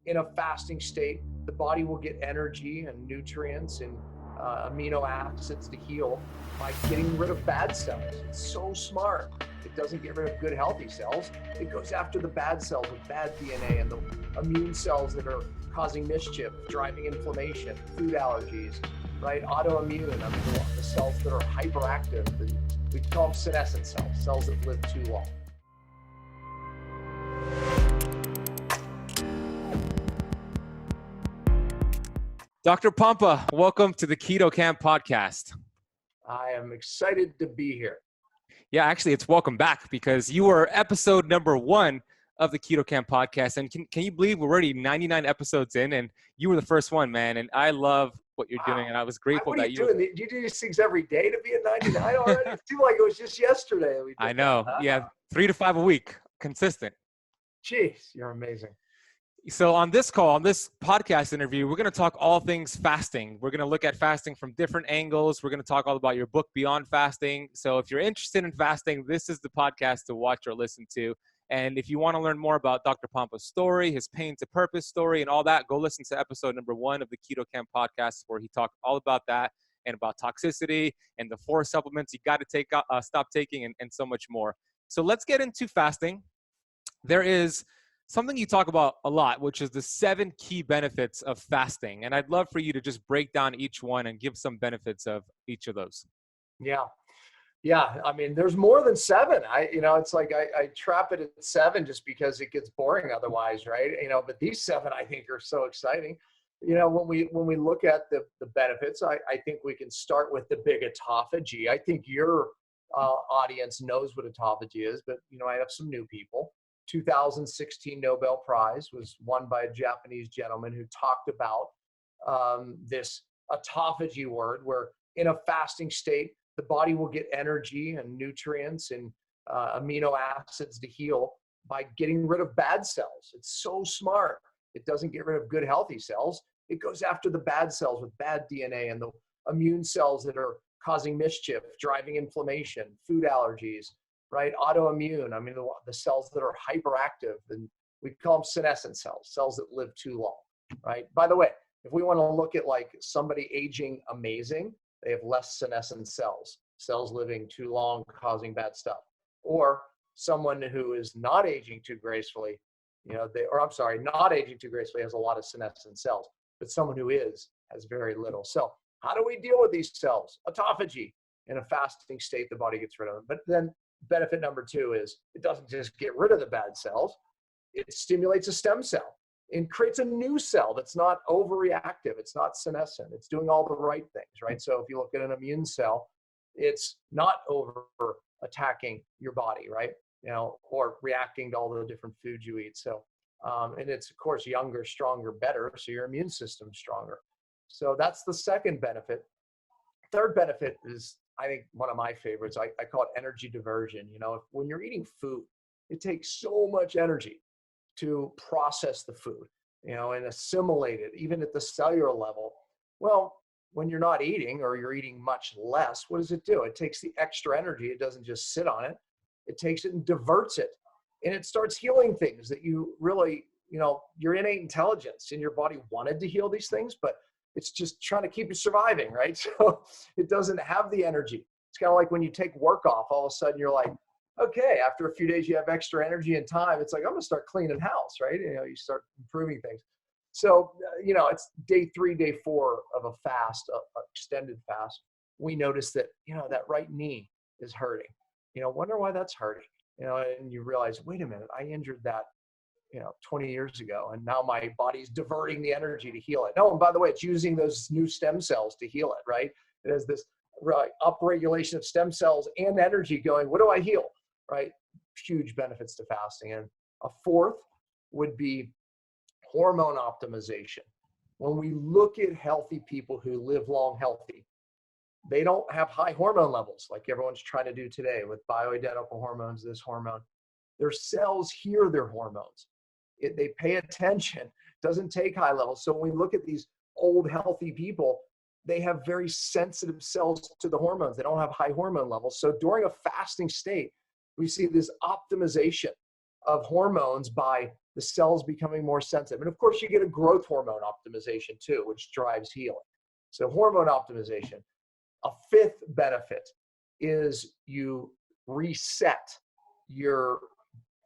in a fasting state, the body will get energy and nutrients and amino acids to heal by getting rid of bad cells. It's so smart. It doesn't get rid of good, healthy cells. It goes after the bad cells with bad DNA and the immune cells that are causing mischief, driving inflammation, food allergies, right? Autoimmune, the cells that are hyperactive. We call them senescent cells, cells that live too long. Dr. Pompa, welcome to the Keto Camp podcast. I am excited to be here. Yeah, actually, it's welcome back because you were episode number 1 of the Keto Camp podcast. And can you believe we're already 99 episodes in and you were the first one, man. And I love what you're doing. And I was grateful what are that you doing? Do you do these things every day to be at 99 already? It seemed like it was just yesterday. I know. Yeah, 3 to 5 a week, consistent. Jeez, you're amazing. So on this call, on this podcast interview, we're going to talk all things fasting. We're going to look at fasting from different angles. We're going to talk all about your book, Beyond Fasting. So if you're interested in fasting, this is the podcast to watch or listen to. And if you want to learn more about Dr. Pompa's story, his Pain to Purpose story and all that, go listen to episode number 1 of the Keto Camp podcast, where he talked all about that and about toxicity and the 4 supplements you got to stop taking and so much more. So let's get into fasting. There is something you talk about a lot, which is the 7 key benefits of fasting. And I'd love for you to just break down each one and give some benefits of each of those. Yeah. I mean, there's more than 7. It's like I trap it at 7 just because it gets boring otherwise, right? But these 7 I think are so exciting. When we look at the benefits, I think we can start with the big autophagy. I think your audience knows what autophagy is, but I have some new people. 2016 Nobel Prize was won by a Japanese gentleman who talked about this autophagy word, where in a fasting state, the body will get energy and nutrients and amino acids to heal by getting rid of bad cells. It's so smart. It doesn't get rid of good, healthy cells. It goes after the bad cells with bad DNA and the immune cells that are causing mischief, driving inflammation, food allergies, right? Autoimmune, the cells that are hyperactive, and we call them senescent cells, cells that live too long, right? By the way, if we want to look at like somebody aging amazing, they have less senescent cells living too long, causing bad stuff. Or someone who is not aging too gracefully, not aging too gracefully has a lot of senescent cells, but someone who has very little. So how do we deal with these cells? Autophagy. In a fasting state, the body gets rid of them. But then benefit number 2 is it doesn't just get rid of the bad cells. It stimulates a stem cell and creates a new cell that's not overreactive. It's not senescent. It's doing all the right things, right? So if you look at an immune cell, it's not over attacking your body, right? Or reacting to all the different foods you eat. So, and it's of course younger, stronger, better. So your immune system's stronger. So that's the second benefit. Third benefit is, I think, one of my favorites. I call it energy diversion. When you're eating food, it takes so much energy to process the food, and assimilate it, even at the cellular level. Well, when you're not eating, or you're eating much less, what does it do? It takes the extra energy. It doesn't just sit on it. It takes it and diverts it. And it starts healing things that you really, your innate intelligence in your body wanted to heal these things, but it's just trying to keep you surviving, right? So it doesn't have the energy. It's kind of like when you take work off, all of a sudden you're like, okay, after a few days you have extra energy and time. It's like, I'm going to start cleaning house, right? You start improving things. So, it's day 3, day 4 of a fast, extended fast. We notice that, that right knee is hurting. Wonder why that's hurting. And you realize, wait a minute, I injured that 20 years ago, and now my body's diverting the energy to heal it. No, and by the way, it's using those new stem cells to heal it, right? It has this upregulation of stem cells and energy going, what do I heal, right? Huge benefits to fasting. And a fourth would be hormone optimization. When we look at healthy people who live long healthy, they don't have high hormone levels like everyone's trying to do today with bioidentical hormones, this hormone. Their cells hear their hormones. They pay attention. Doesn't take high levels. So when we look at these old healthy people, they have very sensitive cells to the hormones. They don't have high hormone levels. So during a fasting state, we see this optimization of hormones by the cells becoming more sensitive. And of course, you get a growth hormone optimization too, which drives healing. So hormone optimization. A fifth benefit is you reset your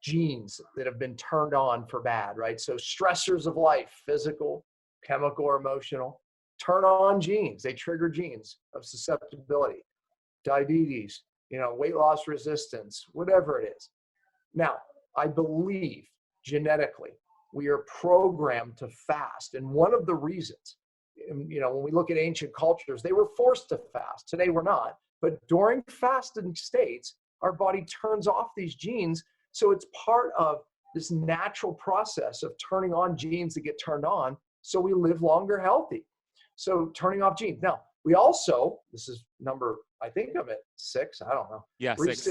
genes that have been turned on for bad, right? So stressors of life, physical, chemical, or emotional, turn on genes. They trigger genes of susceptibility, diabetes, weight loss resistance, whatever it is. Now, I believe genetically we are programmed to fast. And one of the reasons, when we look at ancient cultures, they were forced to fast. Today we're not. But during fasting states, our body turns off these genes. So it's part of this natural process of turning on genes that get turned on so we live longer healthy. So turning off genes. Now, we also, this is number, I think I'm at 6, I don't know. Yeah, 6.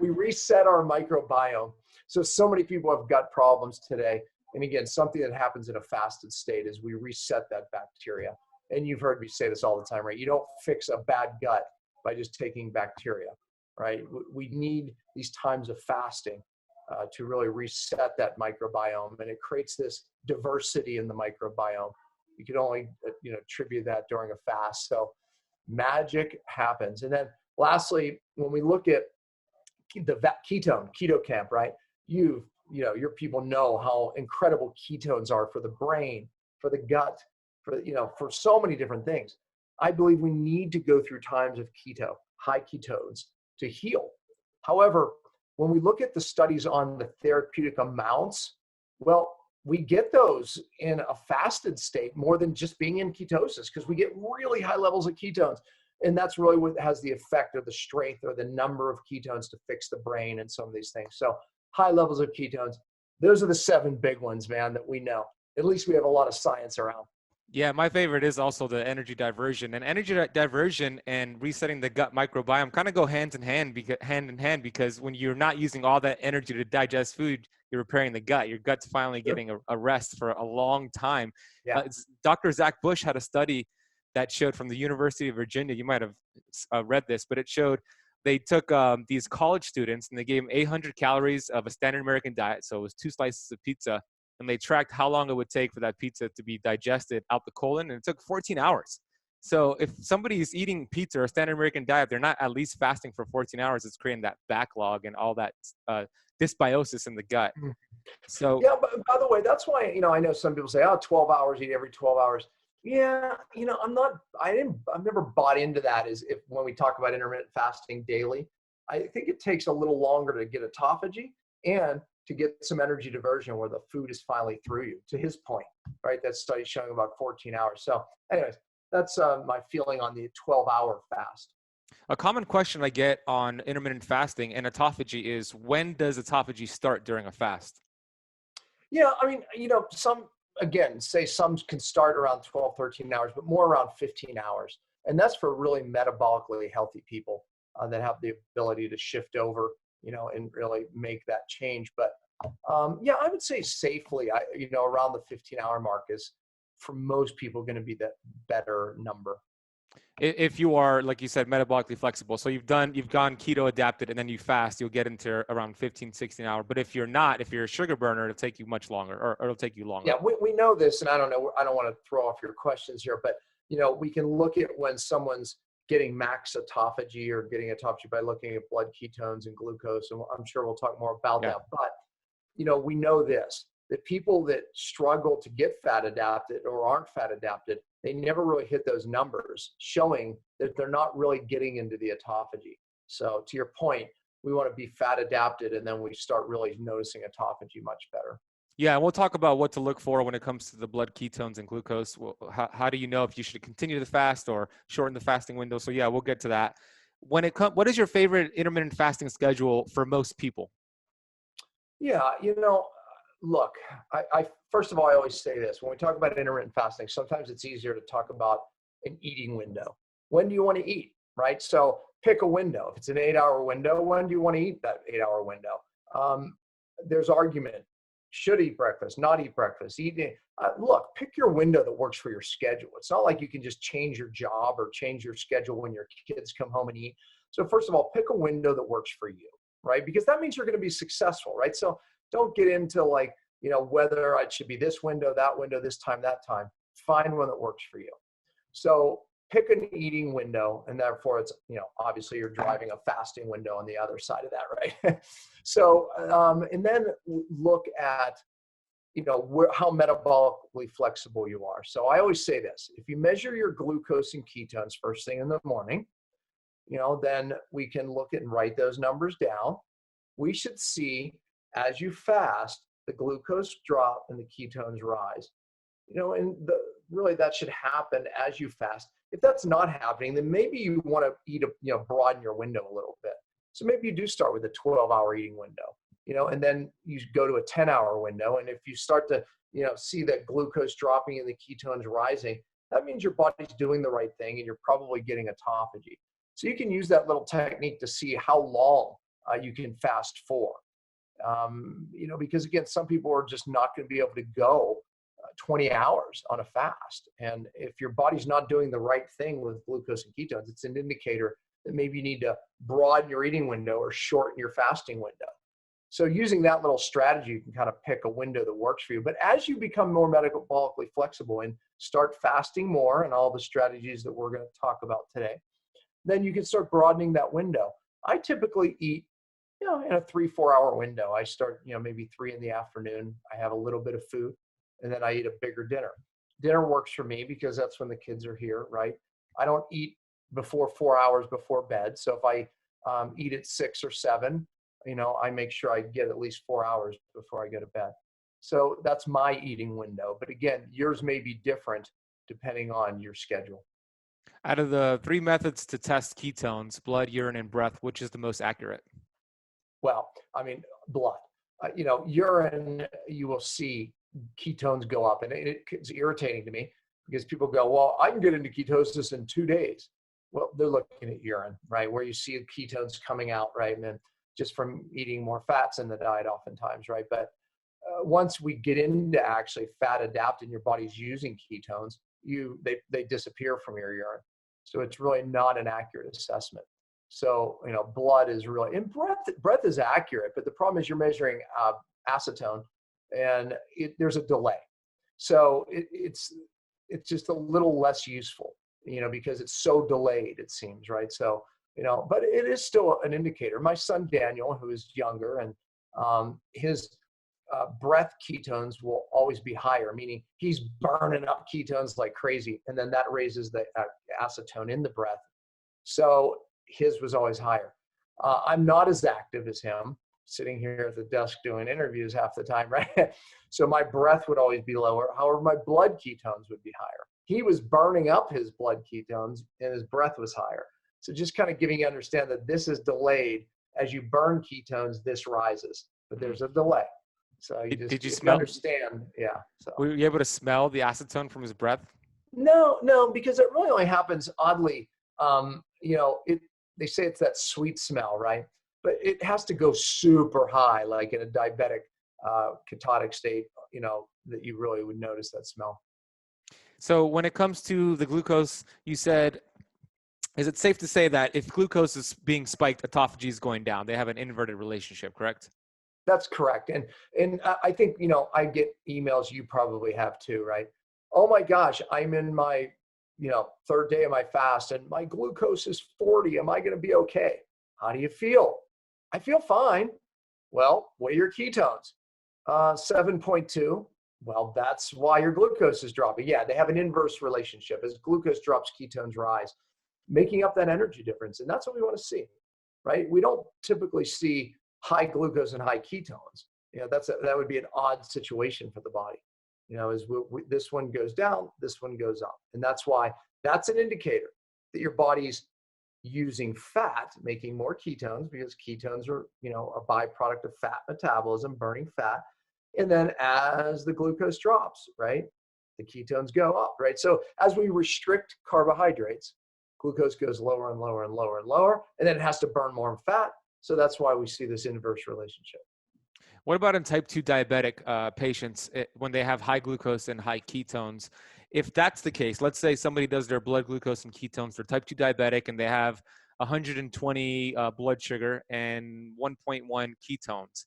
We reset our microbiome. So many people have gut problems today. And again, something that happens in a fasted state is we reset that bacteria. And you've heard me say this all the time, right? You don't fix a bad gut by just taking bacteria, right? We need these times of fasting to really reset that microbiome. And it creates this diversity in the microbiome. You can only, attribute that during a fast. So magic happens. And then lastly, when we look at the keto camp, right? Your people know how incredible ketones are for the brain, for the gut, for so many different things. I believe we need to go through times of high ketones to heal. However, when we look at the studies on the therapeutic amounts, well, we get those in a fasted state more than just being in ketosis, because we get really high levels of ketones. And that's really what has the effect of the strength or the number of ketones to fix the brain and some of these things. So high levels of ketones, those are the 7 big ones, man, that we know. At least we have a lot of science around. Yeah, my favorite is also the energy diversion. And energy diversion and resetting the gut microbiome kind of go hand in hand, because when you're not using all that energy to digest food, you're repairing the gut. Your gut's finally getting a rest for a long time. Yeah. Dr. Zach Bush had a study that showed from the University of Virginia. You might have read this, but it showed they took these college students and they gave them 800 calories of a standard American diet. So it was 2 slices of pizza. And they tracked how long it would take for that pizza to be digested out the colon, and it took 14 hours. So if somebody is eating pizza or standard American diet, they're not at least fasting for 14 hours. It's creating that backlog and all that dysbiosis in the gut. So yeah, but by the way, that's why, I know some people say, 12 hours, eat every 12 hours. Yeah, I've never bought into that when we talk about intermittent fasting daily. I think it takes a little longer to get autophagy and to get some energy diversion where the food is finally through you, to his point, right? That study showing about 14 hours. So anyways, that's my feeling on the 12-hour fast. A common question I get on intermittent fasting and autophagy is, when does autophagy start during a fast? Yeah, some can start around 12, 13 hours, but more around 15 hours. And that's for really metabolically healthy people that have the ability to shift over, and really make that change. But I would say safely, around the 15-hour mark is for most people going to be the better number. If you are, like you said, metabolically flexible, so you've gone keto adapted and then you fast, you'll get into around 15, 16 hours. But if you're not, if you're a sugar burner, it'll take you much longer, or it'll take you longer. Yeah, we know this, and I don't want to throw off your questions here, but we can look at when someone's getting max autophagy or getting autophagy by looking at blood ketones and glucose, and I'm sure we'll talk more about that. But we know this, that people that struggle to get fat adapted or aren't fat adapted, they never really hit those numbers, showing that they're not really getting into the autophagy. So to your point, we want to be fat adapted, and then we start really noticing autophagy much better. Yeah, and we'll talk about what to look for when it comes to the blood ketones and glucose. Well, how do you know if you should continue the fast or shorten the fasting window? So yeah, we'll get to that. What is your favorite intermittent fasting schedule for most people? Yeah, look, I first of all, I always say this. When we talk about intermittent fasting, sometimes it's easier to talk about an eating window. When do you want to eat, right? So pick a window. If it's an 8-hour window, when do you want to eat that 8-hour window? There's argument. Should eat breakfast, not eat breakfast. Look, pick your window that works for your schedule. It's not like you can just change your job or change your schedule when your kids come home and eat. So first of all, pick a window that works for you, right? Because that means you're going to be successful, right? So Don't get into like, whether it should be this window, that window, this time, that time. Find one that works for you. So pick an eating window, and therefore it's, obviously you're driving a fasting window on the other side of that, right? So, and then look at, how metabolically flexible you are. So I always say this: if you measure your glucose and ketones first thing in the morning, then we can look at and write those numbers down. We should see, as you fast, the glucose drop and the ketones rise. And really that should happen as you fast. If that's not happening, then maybe you want to broaden your window a little bit. So maybe you do start with a 12-hour eating window, and then you go to a 10-hour window. And if you start to, see that glucose dropping and the ketones rising, that means your body's doing the right thing and you're probably getting autophagy. So you can use that little technique to see how long you can fast for. Because again, some people are just not going to be able to go 20 hours on a fast. And if your body's not doing the right thing with glucose and ketones, it's an indicator that maybe you need to broaden your eating window or shorten your fasting window. So using that little strategy, you can kind of pick a window that works for you. But as you become more metabolically flexible and start fasting more, and all the strategies that we're going to talk about today, then you can start broadening that window. I typically eat, in a 3-4 hour window. I start, maybe 3 in the afternoon. I have a little bit of food, and then I eat a bigger dinner. Dinner works for me because that's when the kids are here, right? I don't eat before 4 hours before bed. So if I eat at 6 or 7, I make sure I get at least 4 hours before I go to bed. So that's my eating window. But again, yours may be different depending on your schedule. Out of the 3 methods to test ketones, blood, urine, and breath, which is the most accurate? Well, blood. Urine, you will see ketones go up, and it's irritating to me because people go, well, I can get into ketosis in 2 days. Well, they're looking at urine, right, where you see ketones coming out, right, and then just from eating more fats in the diet oftentimes, right? But once we get into actually fat adapt and your body's using ketones, they disappear from your urine. So it's really not an accurate assessment. So, blood is really, and breath is accurate, but the problem is you're measuring acetone, and there's a delay. So it's just a little less useful, because it's so delayed, it seems, right? So, but it is still an indicator. My son, Daniel, who is younger, and his breath ketones will always be higher, meaning he's burning up ketones like crazy. And then that raises the acetone in the breath. So his was always higher. I'm not as active as him, sitting here at the desk doing interviews half the time, right? So my breath would always be lower. However, my blood ketones would be higher. He was burning up his blood ketones and his breath was higher. So just kind of giving you understand that this is delayed. As you burn ketones, this rises, but there's a delay. So did you smell? Understand? Yeah. So were you able to smell the acetone from his breath? No, because it really only happens oddly. They say it's that sweet smell, right? But it has to go super high, like in a diabetic ketotic state, that you really would notice that smell. So when it comes to the glucose, you said, is it safe to say that if glucose is being spiked, autophagy is going down? They have an inverted relationship, correct? That's correct. And I think, I get emails, you probably have too, right? Oh my gosh, I'm in my, 3rd day of my fast and my glucose is 40. Am I going to be okay? How do you feel? I feel fine. Well, weigh your ketones. 7.2. Well, that's why your glucose is dropping. Yeah, they have an inverse relationship. As glucose drops, ketones rise, making up that energy difference. And that's what we want to see, right? We don't typically see high glucose and high ketones. That would be an odd situation for the body. As this one goes down, this one goes up. And that's why that's an indicator that your body's using fat, making more ketones, because ketones are, a byproduct of fat metabolism, burning fat. And then as the glucose drops, right, the ketones go up, right? So as we restrict carbohydrates, glucose goes lower and lower and lower and lower, and then it has to burn more fat. So that's why we see this inverse relationship. What about in type 2 diabetic patients when they have high glucose and high ketones? If that's the case, let's say somebody does their blood glucose and ketones, they're type 2 diabetic and they have 120 blood sugar and 1.1 ketones.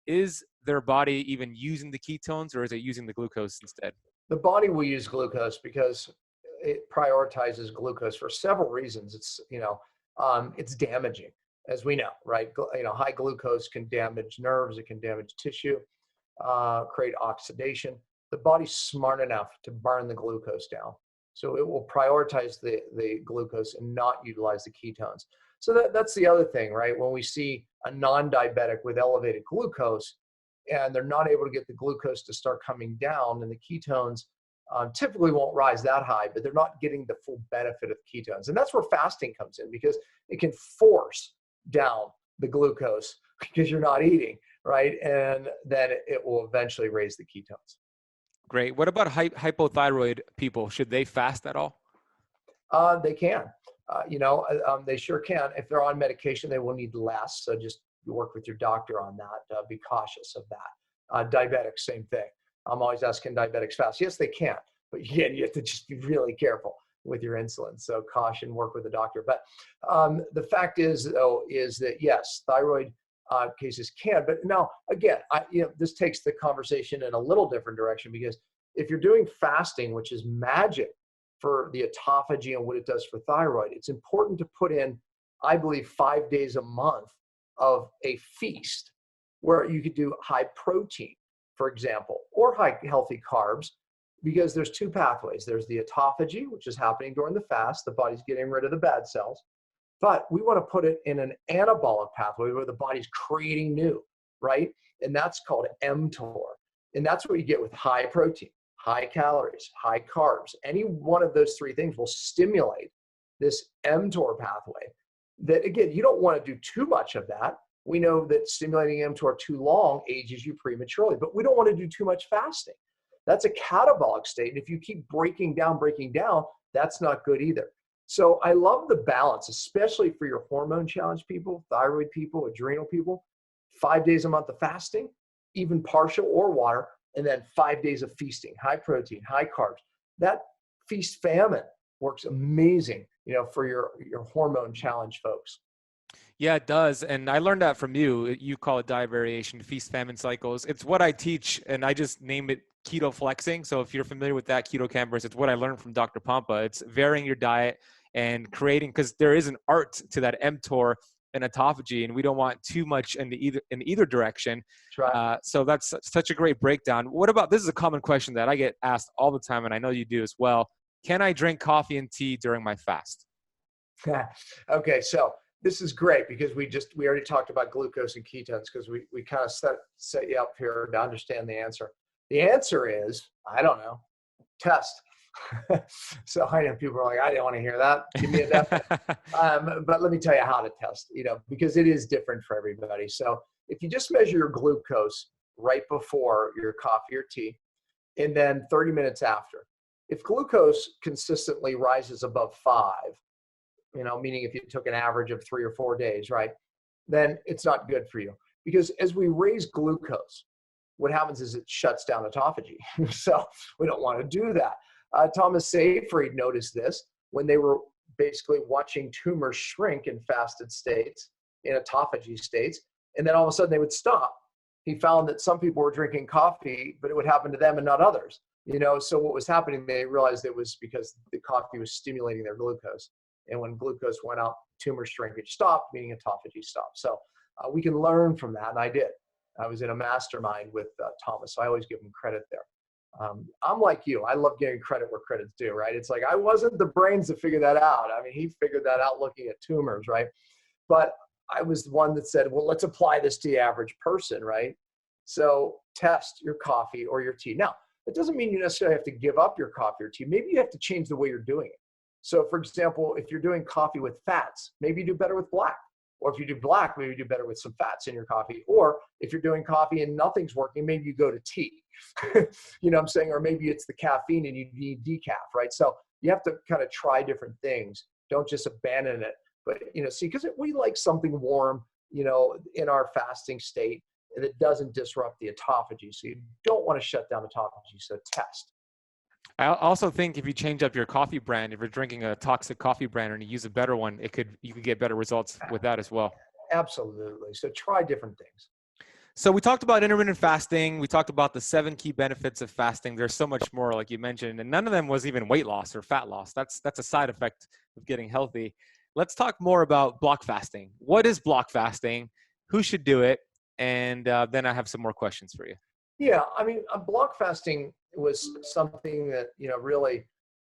is their body even using the ketones, or is it using the glucose instead? The body will use glucose because it prioritizes glucose for several reasons. It's damaging, as we know, right? High glucose can damage nerves, it can damage tissue, create oxidation. The body's smart enough to burn the glucose down. So it will prioritize the glucose and not utilize the ketones. So that's the other thing, right? When we see a non-diabetic with elevated glucose and they're not able to get the glucose to start coming down, and the ketones typically won't rise that high, but they're not getting the full benefit of ketones. And that's where fasting comes in, because it can force down the glucose because you're not eating, right? And then it will eventually raise the ketones. Great. What about hypothyroid people? Should they fast at all? They can. They sure can. If they're on medication, they will need less. So just work with your doctor on that. Be cautious of that. Diabetics, same thing. I'm always asking diabetics fast. Yes, they can, but again, you have to just be really careful with your insulin. So caution, work with the doctor. But the fact is, though, is that yes, thyroid cases can. But now, again, this takes the conversation in a little different direction, because if you're doing fasting, which is magic for the autophagy and what it does for thyroid, it's important to put in, I believe, 5 days a month of a feast where you could do high protein, for example, or high healthy carbs, because there's two pathways. There's the autophagy, which is happening during the fast. The body's getting rid of the bad cells. But we want to put it in an anabolic pathway where the body's creating new, right? And that's called mTOR. And that's what you get with high protein, high calories, high carbs. Any one of those three things will stimulate this mTOR pathway. That, again, you don't want to do too much of that. We know that stimulating mTOR too long ages you prematurely, but we don't want to do too much fasting. That's a catabolic state. And if you keep breaking down, that's not good either. So I love the balance, especially for your hormone challenge people, thyroid people, adrenal people. 5 days a month of fasting, even partial or water, and then 5 days of feasting, high protein, high carbs. That feast famine works amazing, for your hormone challenge folks. Yeah, it does. And I learned that from you. You call it diet variation, feast famine cycles. It's what I teach, and I just name it keto flexing. So if you're familiar with that, Keto Campers, it's what I learned from Dr. Pompa. It's varying your diet and creating, because there is an art to that mTOR and autophagy, and we don't want too much in either direction. Right. So that's such a great breakdown. What about, this is a common question that I get asked all the time, and I know you do as well. Can I drink coffee and tea during my fast? Okay, so this is great, because we already talked about glucose and ketones, because we kind of set you up here to understand the answer. The answer is, I don't know, test. So I know people are like, I didn't want to hear that. Give me a definite. But let me tell you how to test, because it is different for everybody. So if you just measure your glucose right before your coffee or tea, and then 30 minutes after, if glucose consistently rises above 5, meaning if you took an average of 3 or 4 days, right, then it's not good for you. Because as we raise glucose, what happens is it shuts down autophagy. So we don't want to do that. Thomas Seyfried noticed this when they were basically watching tumors shrink in fasted states, in autophagy states, and then all of a sudden they would stop. He found that some people were drinking coffee, but it would happen to them and not others. So what was happening, they realized it was because the coffee was stimulating their glucose. And when glucose went up, tumor shrinkage stopped, meaning autophagy stopped. So we can learn from that, and I did. I was in a mastermind with Thomas, so I always give him credit there. I'm like you. I love getting credit where credit's due, right? It's like I wasn't the brains to figure that out. I mean, he figured that out looking at tumors, right? But I was the one that said, well, let's apply this to the average person, right? So test your coffee or your tea. Now, it doesn't mean you necessarily have to give up your coffee or tea. Maybe you have to change the way you're doing it. So for example, if you're doing coffee with fats, maybe you do better with black. Or if you do black, maybe you do better with some fats in your coffee. Or if you're doing coffee and nothing's working, maybe you go to tea. You know what I'm saying? Or maybe it's the caffeine and you need decaf, right? So you have to kind of try different things. Don't just abandon it. But, see, because we like something warm, in our fasting state that doesn't disrupt the autophagy. So you don't want to shut down autophagy. So test. I also think if you change up your coffee brand, if you're drinking a toxic coffee brand and you use a better one, you could get better results with that as well. Absolutely. So try different things. So we talked about intermittent fasting. We talked about the 7 key benefits of fasting. There's so much more, like you mentioned, and none of them was even weight loss or fat loss. That's a side effect of getting healthy. Let's talk more about block fasting. What is block fasting? Who should do it? And then I have some more questions for you. Yeah, I mean, block fasting was something that, really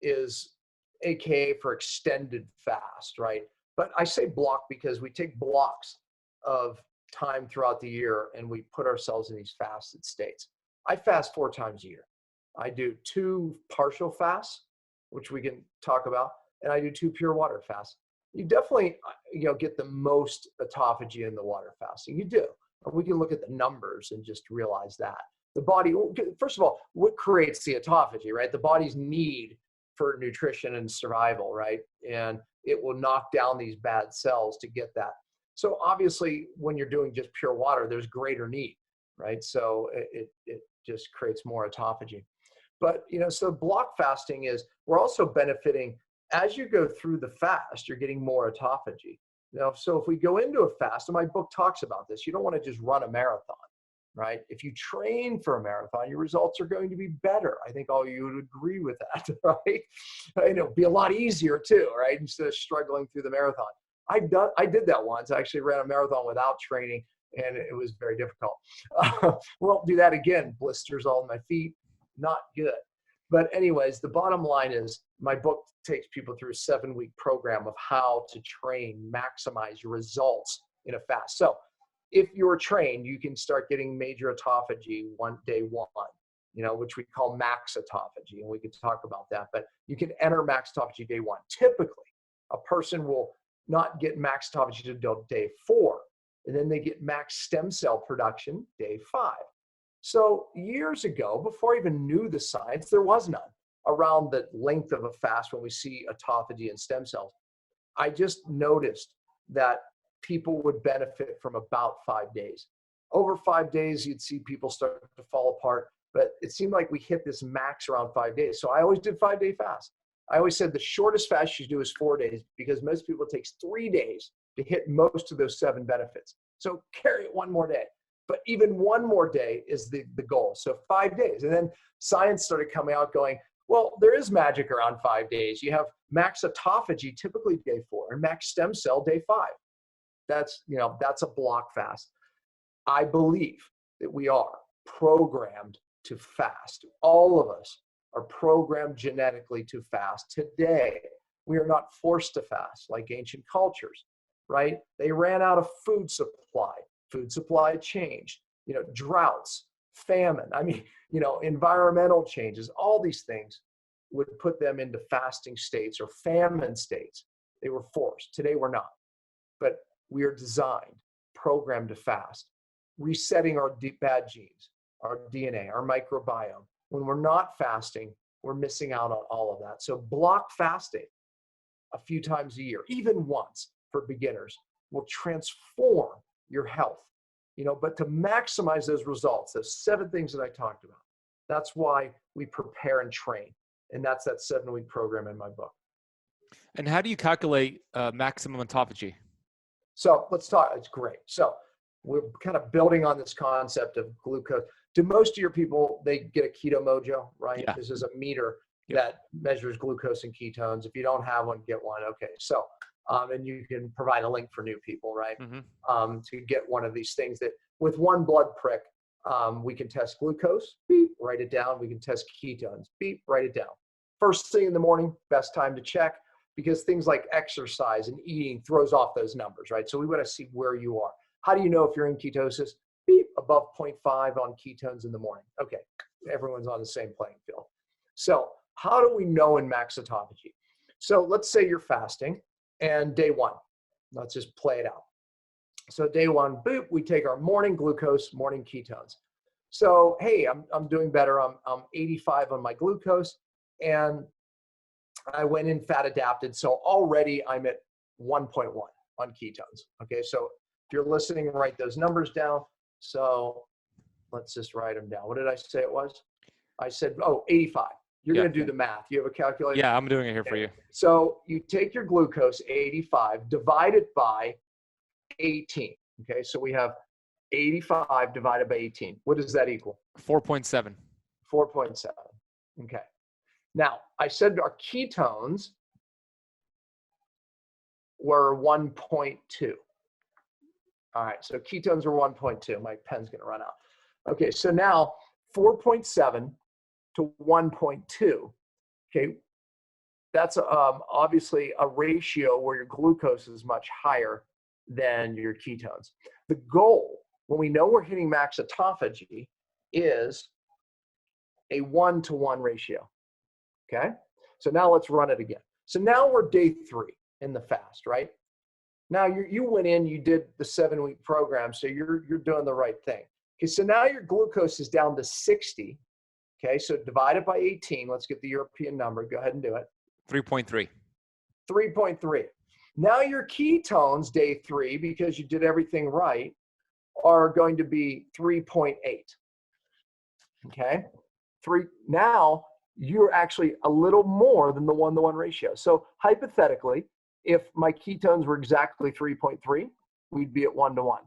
is AKA for extended fast, right? But I say block because we take blocks of time throughout the year and we put ourselves in these fasted states. I fast 4 times a year. I do 2 partial fasts, which we can talk about, and I do 2 pure water fasts. You definitely, get the most autophagy in the water fasting. You do. And we can look at the numbers and just realize that. The body, first of all, what creates the autophagy, right? The body's need for nutrition and survival, right? And it will knock down these bad cells to get that. So obviously, when you're doing just pure water, there's greater need, right? So it just creates more autophagy. But, so block fasting is, we're also benefiting as you go through the fast, you're getting more autophagy. So if we go into a fast, and my book talks about this, you don't want to just run a marathon, right? If you train for a marathon, your results are going to be better. I think all you would agree with that, right? And it'll be a lot easier too, right? Instead of struggling through the marathon. I did that once. I actually ran a marathon without training, and it was very difficult. Won't do that again. Blisters all in my feet, not good. But anyways, the bottom line is my book takes people through a 7-week program of how to train, maximize your results in a fast. So if you're trained, you can start getting major autophagy day one, which we call max autophagy. And we can talk about that, but you can enter max autophagy day 1. Typically, a person will not get max autophagy until day 4, and then they get max stem cell production day 5. So years ago, before I even knew the science, there was none around the length of a fast when we see autophagy and stem cells. I just noticed that people would benefit from about 5 days. Over 5 days, you'd see people start to fall apart, but it seemed like we hit this max around 5 days. So I always did 5-day fast. I always said the shortest fast you do is 4 days, because most people, it takes 3 days to hit most of those 7 benefits. So carry it 1 more day. But even 1 more day is the goal. So 5 days. And then science started coming out going, well, there is magic around 5 days. You have max autophagy, typically day 4, and max stem cell day 5. That's a block fast. I believe that we are programmed to fast. All of us are programmed genetically to fast. Today, we are not forced to fast like ancient cultures, right? They ran out of food supply. Food supply changed, droughts, famine. Environmental changes, all these things would put them into fasting states or famine states. They were forced. Today, we're not. But we are designed, programmed to fast, resetting our bad genes, our DNA, our microbiome. When we're not fasting, we're missing out on all of that. So block fasting a few times a year, even once for beginners, will transform your health, but to maximize those results, those 7 things that I talked about, that's why we prepare and train. And that's that 7-week program in my book. And how do you calculate maximum autophagy? So let's talk. It's great. So we're kind of building on this concept of glucose. Do most of your people, they get a Keto Mojo, right? Yeah. This is a meter that measures glucose and ketones. If you don't have one, get one. Okay. So and you can provide a link for new people, right? Mm-hmm. To get one of these things that with 1 blood prick, we can test glucose, beep, write it down. We can test ketones, beep, write it down. First thing in the morning, best time to check, because things like exercise and eating throws off those numbers, right? So we want to see where you are. How do you know if you're in ketosis? Beep, above 0.5 on ketones in the morning. Okay, everyone's on the same playing field. So how do we know in max autophagy? So let's say you're fasting. And day 1, let's just play it out. So day 1, boop, we take our morning glucose, morning ketones. So, hey, I'm doing better. I'm 85 on my glucose, and I went in fat adapted. So already I'm at 1.1 on ketones. Okay, so if you're listening, write those numbers down. So let's just write them down. What did I say it was? I said, 85. You're going to do the math. You have a calculator? Yeah, I'm doing it here for you. So you take your glucose, 85, divide it by 18. Okay, so we have 85 divided by 18. What does that equal? 4.7. 4.7. Okay. Now, I said our ketones were 1.2. All right, so ketones are 1.2. My pen's going to run out. Okay, so now 4.7 to 1.2. Okay, that's obviously a ratio where your glucose is much higher than your ketones. The goal, when we know we're hitting max autophagy, is a 1-to-1 ratio. Okay, so now let's run it again. So now we're day 3 in the fast, right? Now you went in, you did the 7-week program, so you're doing the right thing. Okay, so now your glucose is down to 60. Okay, so divide it by 18. Let's get the European number. Go ahead and do it. 3.3. 3.3. Now your ketones, day 3, because you did everything right, are going to be 3.8. Okay, now you're actually a little more than the 1-to-1 ratio. So hypothetically, if my ketones were exactly 3.3, we'd be at 1-to-1.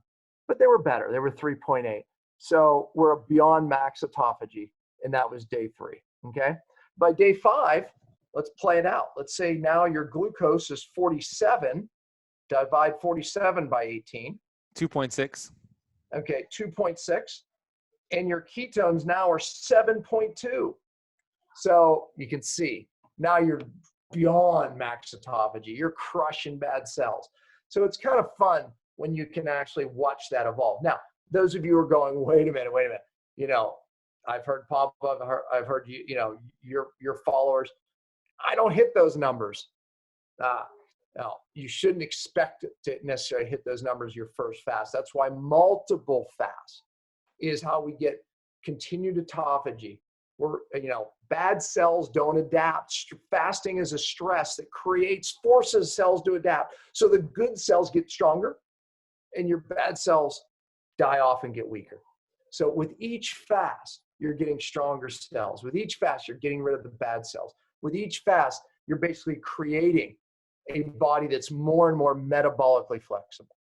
But they were better. They were 3.8. So we're beyond max autophagy, and that was day 3. Okay. By day 5, let's play it out. Let's say now your glucose is 47. Divide 47 by 18. 2.6. Okay, 2.6. And your ketones now are 7.2. So you can see now you're beyond max autophagy. You're crushing bad cells. So it's kind of fun when you can actually watch that evolve. Now, those of you who are going, wait a minute. You know, I've heard Papa, I've heard you, you know, your followers. I don't hit those numbers. No, you shouldn't expect to necessarily hit those numbers your first fast. That's why multiple fasts is how we get continued autophagy. Bad cells don't adapt. Fasting is a stress that forces cells to adapt. So the good cells get stronger and your bad cells die off and get weaker. So with each fast, you're getting stronger cells. With each fast, you're getting rid of the bad cells. With each fast, you're basically creating a body that's more and more metabolically flexible.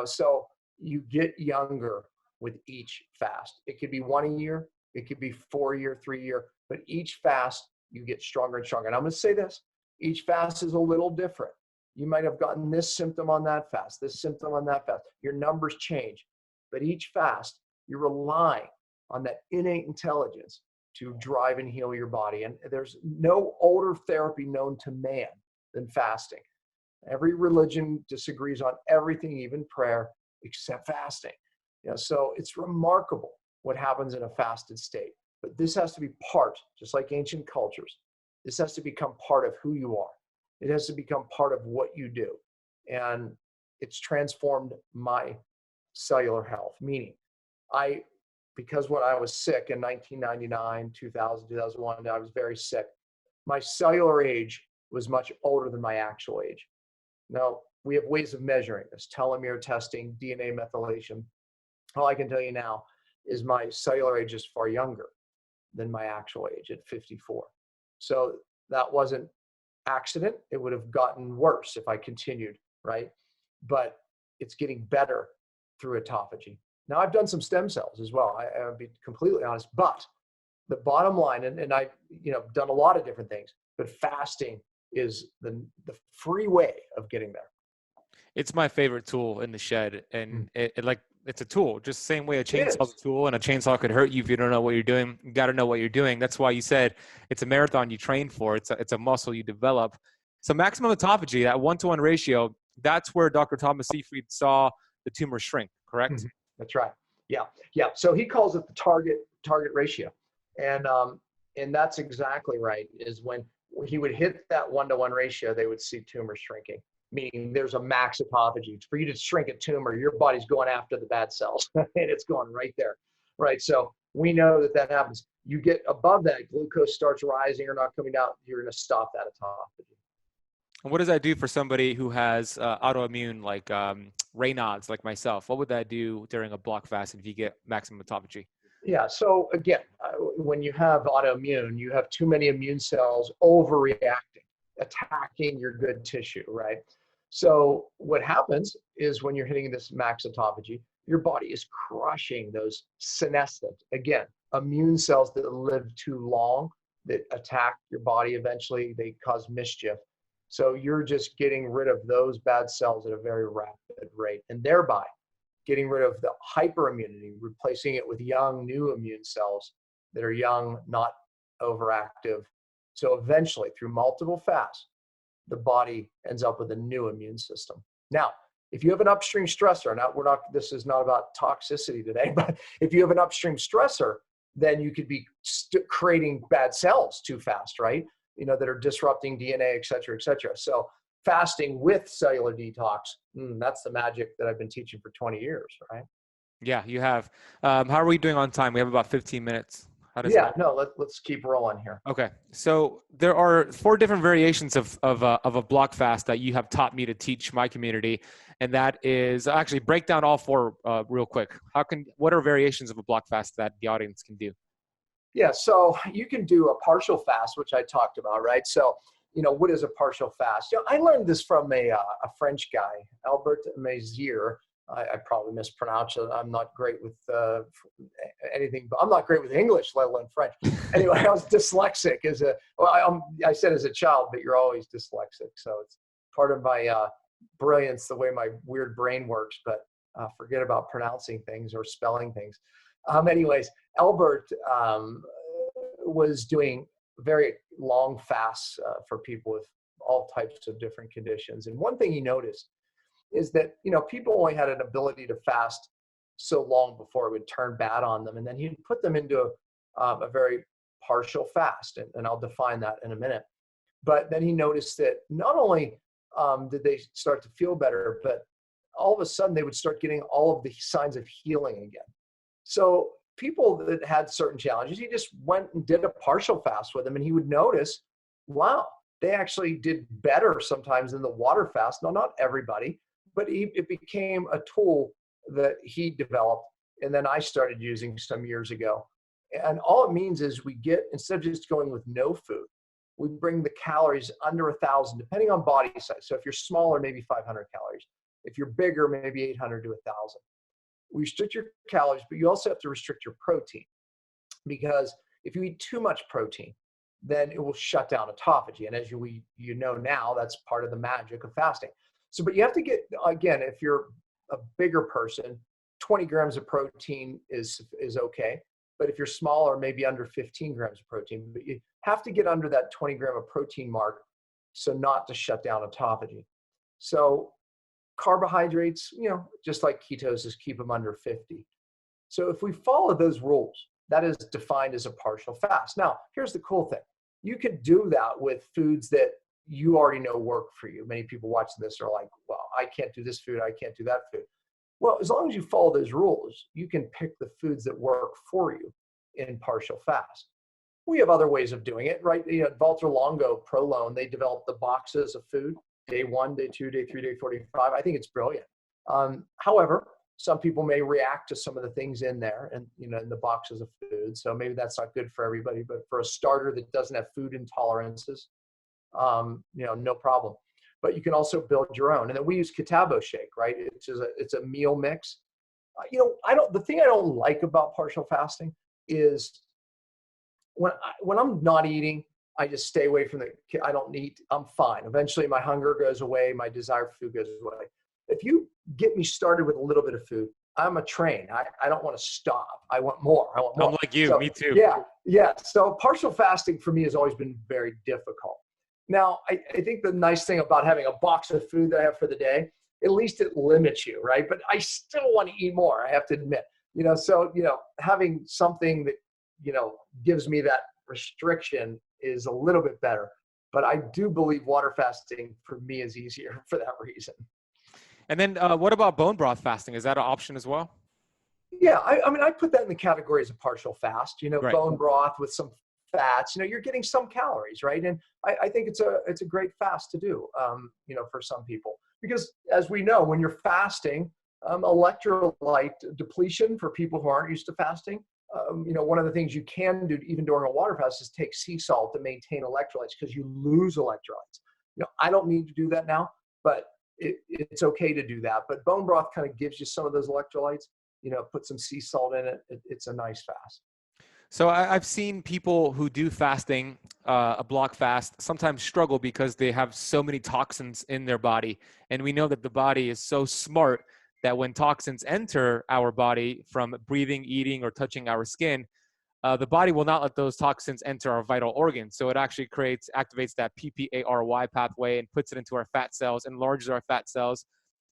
So you get younger with each fast. It could be 1 a year, it could be 4 a year, 3 a year, but each fast you get stronger and stronger. And I'm going to say this, each fast is a little different. You might have gotten this symptom on that fast, this symptom on that fast. Your numbers change, but each fast you're relying on that innate intelligence to drive and heal your body. And there's no older therapy known to man than fasting. Every religion disagrees on everything, even prayer, except fasting. So it's remarkable what happens in a fasted state. But this has to be part, just like ancient cultures, this has to become part of who you are. It has to become part of what you do. And it's transformed my cellular health, meaning because when I was sick in 1999, 2000, 2001, I was very sick. My cellular age was much older than my actual age. Now, we have ways of measuring this, telomere testing, DNA methylation. All I can tell you now is my cellular age is far younger than my actual age at 54. So that wasn't accident. It would have gotten worse if I continued, right? But it's getting better through autophagy. Now, I've done some stem cells as well. I'll be completely honest, but the bottom line, and I've done a lot of different things, but fasting is the free way of getting there. It's my favorite tool in the shed, and it's a tool, just the same way a chainsaw's a tool, and a chainsaw could hurt you if you don't know what you're doing. You got to know what you're doing. That's why you said it's a marathon you train for. It's a muscle you develop. So maximum autophagy, that 1-to-1 ratio, that's where Dr. Thomas Seyfried saw the tumor shrink, correct? Mm-hmm. That's right. Yeah. So he calls it the target ratio, and that's exactly right. Is when he would hit that 1-to-1 ratio, they would see tumor shrinking. Meaning there's a max autophagy. For you to shrink a tumor, your body's going after the bad cells, and it's going right there, right? So we know that happens. You get above that, glucose starts rising or not coming down, you're going to stop that autophagy. And what does that do for somebody who has autoimmune, like Raynaud's, like myself? What would that do during a block fast if you get maximum autophagy? Yeah, so again, when you have autoimmune, you have too many immune cells overreacting, attacking your good tissue, right? So what happens is when you're hitting this max autophagy, your body is crushing those senescent, again, immune cells that live too long, that attack your body eventually, they cause mischief. So you're just getting rid of those bad cells at a very rapid rate, and thereby getting rid of the hyperimmunity, replacing it with young, new immune cells that are young, not overactive. So eventually, through multiple fasts, the body ends up with a new immune system. Now, if you have an upstream stressor, this is not about toxicity today, but if you have an upstream stressor, then you could be creating bad cells too fast, right? That are disrupting DNA, et cetera, et cetera. So fasting with cellular detox, that's the magic that I've been teaching for 20 years, right? Yeah, you have. How are we doing on time? We have about 15 minutes. Let's keep rolling here. Okay. So there are 4 different variations of a block fast that you have taught me to teach my community. And that is actually break down all 4 real quick. What are variations of a block fast that the audience can do? Yeah. So you can do a partial fast, which I talked about, right? So, what is a partial fast? I learned this from a French guy, Albert Mézières. I probably mispronounced it. I'm not great with anything, but I'm not great with English, let alone French. Anyway, I was dyslexic I said as a child, but you're always dyslexic. So it's part of my brilliance, the way my weird brain works, but forget about pronouncing things or spelling things. Anyways, Albert was doing very long fasts for people with all types of different conditions. And one thing he noticed is that, people only had an ability to fast so long before it would turn bad on them. And then he'd put them into a very partial fast. And I'll define that in a minute. But then he noticed that not only did they start to feel better, but all of a sudden they would start getting all of the signs of healing again. So people that had certain challenges, he just went and did a partial fast with them, and he would notice, wow, they actually did better sometimes than the water fast. No, not everybody, but it became a tool that he developed, and then I started using some years ago. And all it means is instead of just going with no food, we bring the calories under 1,000, depending on body size. So if you're smaller, maybe 500 calories. If you're bigger, maybe 800 to 1,000. We restrict your calories, but you also have to restrict your protein, because if you eat too much protein, then it will shut down autophagy. And as you know now, that's part of the magic of fasting. So, but you have to get, again, if you're a bigger person, 20 grams of protein is okay. But if you're smaller, maybe under 15 grams of protein, but you have to get under that 20 gram of protein mark, so not to shut down autophagy. So carbohydrates, just like ketosis, keep them under 50. So if we follow those rules, that is defined as a partial fast. Now, here's the cool thing. You can do that with foods that you already know work for you. Many people watching this are like, well, I can't do this food, I can't do that food. Well, as long as you follow those rules, you can pick the foods that work for you in partial fast. We have other ways of doing it, right? Valter Longo, Prolone, they developed the boxes of food, day 1, day 2, day 3, day 45. I think it's brilliant. However, some people may react to some of the things in there and, in the boxes of food. So maybe that's not good for everybody, but for a starter that doesn't have food intolerances, no problem. But you can also build your own. And then we use Ketabo Shake, right? It's a meal mix. The thing I don't like about partial fasting is when I'm not eating, I just stay away from I don't eat, I'm fine. Eventually my hunger goes away, my desire for food goes away. If you get me started with a little bit of food, I'm a train. I don't want to stop. I want more. I'm like you, me too. Yeah. So partial fasting for me has always been very difficult. Now, I think the nice thing about having a box of food that I have for the day, at least it limits you, right? But I still want to eat more, I have to admit. So having something that, gives me that restriction is a little bit better. But I do believe water fasting for me is easier for that reason. And then what about bone broth fasting? Is that an option as well? Yeah, I put that in the category as a partial fast, right. Bone broth with some fats, you're getting some calories, right? And I think it's a great fast to do, for some people, because as we know, when you're fasting, electrolyte depletion for people who aren't used to fasting, one of the things you can do even during a water fast is take sea salt to maintain electrolytes, because you lose electrolytes. I don't need to do that now, but it's okay to do that. But bone broth kind of gives you some of those electrolytes, put some sea salt in it. It's a nice fast. So I've seen people who do fasting, a block fast, sometimes struggle because they have so many toxins in their body. And we know that the body is so smart that when toxins enter our body from breathing, eating, or touching our skin, the body will not let those toxins enter our vital organs. So it actually activates that PPARY pathway and puts it into our fat cells, enlarges our fat cells.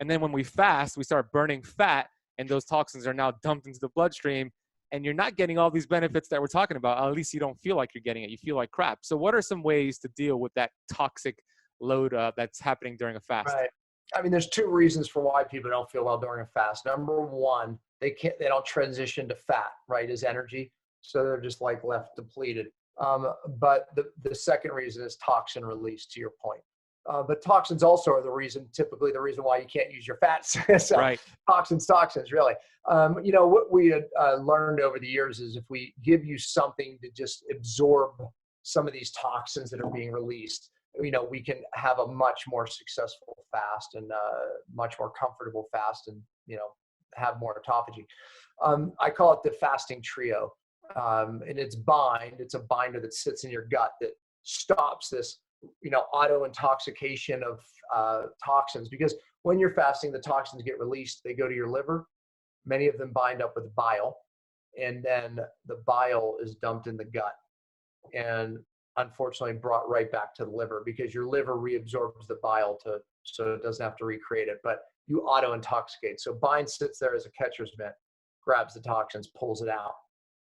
And then when we fast, we start burning fat, and those toxins are now dumped into the bloodstream. And you're not getting all these benefits that we're talking about. At least you don't feel like you're getting it. You feel like crap. So what are some ways to deal with that toxic load that's happening during a fast? Right. I mean, there's two reasons for why people don't feel well during a fast. Number one, they don't transition to fat, right, as energy. So they're just like left depleted. But the second reason is toxin release, to your point. But toxins also are typically the reason why you can't use your fats. So Right. toxins, really. What we had learned over the years is if we give you something to just absorb some of these toxins that are being released, we can have a much more successful fast and much more comfortable fast and, have more autophagy. I call it the fasting trio. And it's a binder that sits in your gut that stops this auto intoxication of toxins, because when you're fasting, the toxins get released, they go to your liver, many of them bind up with bile, and then the bile is dumped in the gut and unfortunately brought right back to the liver, because your liver reabsorbs the bile so it doesn't have to recreate it, but you auto intoxicate. So bile sits there as a catcher's mitt, grabs the toxins, pulls it out.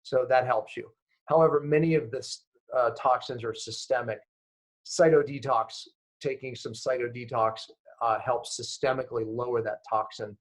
So that helps you. However, many of the toxins are systemic. Cytodetox, taking some cytodetox helps systemically lower that toxin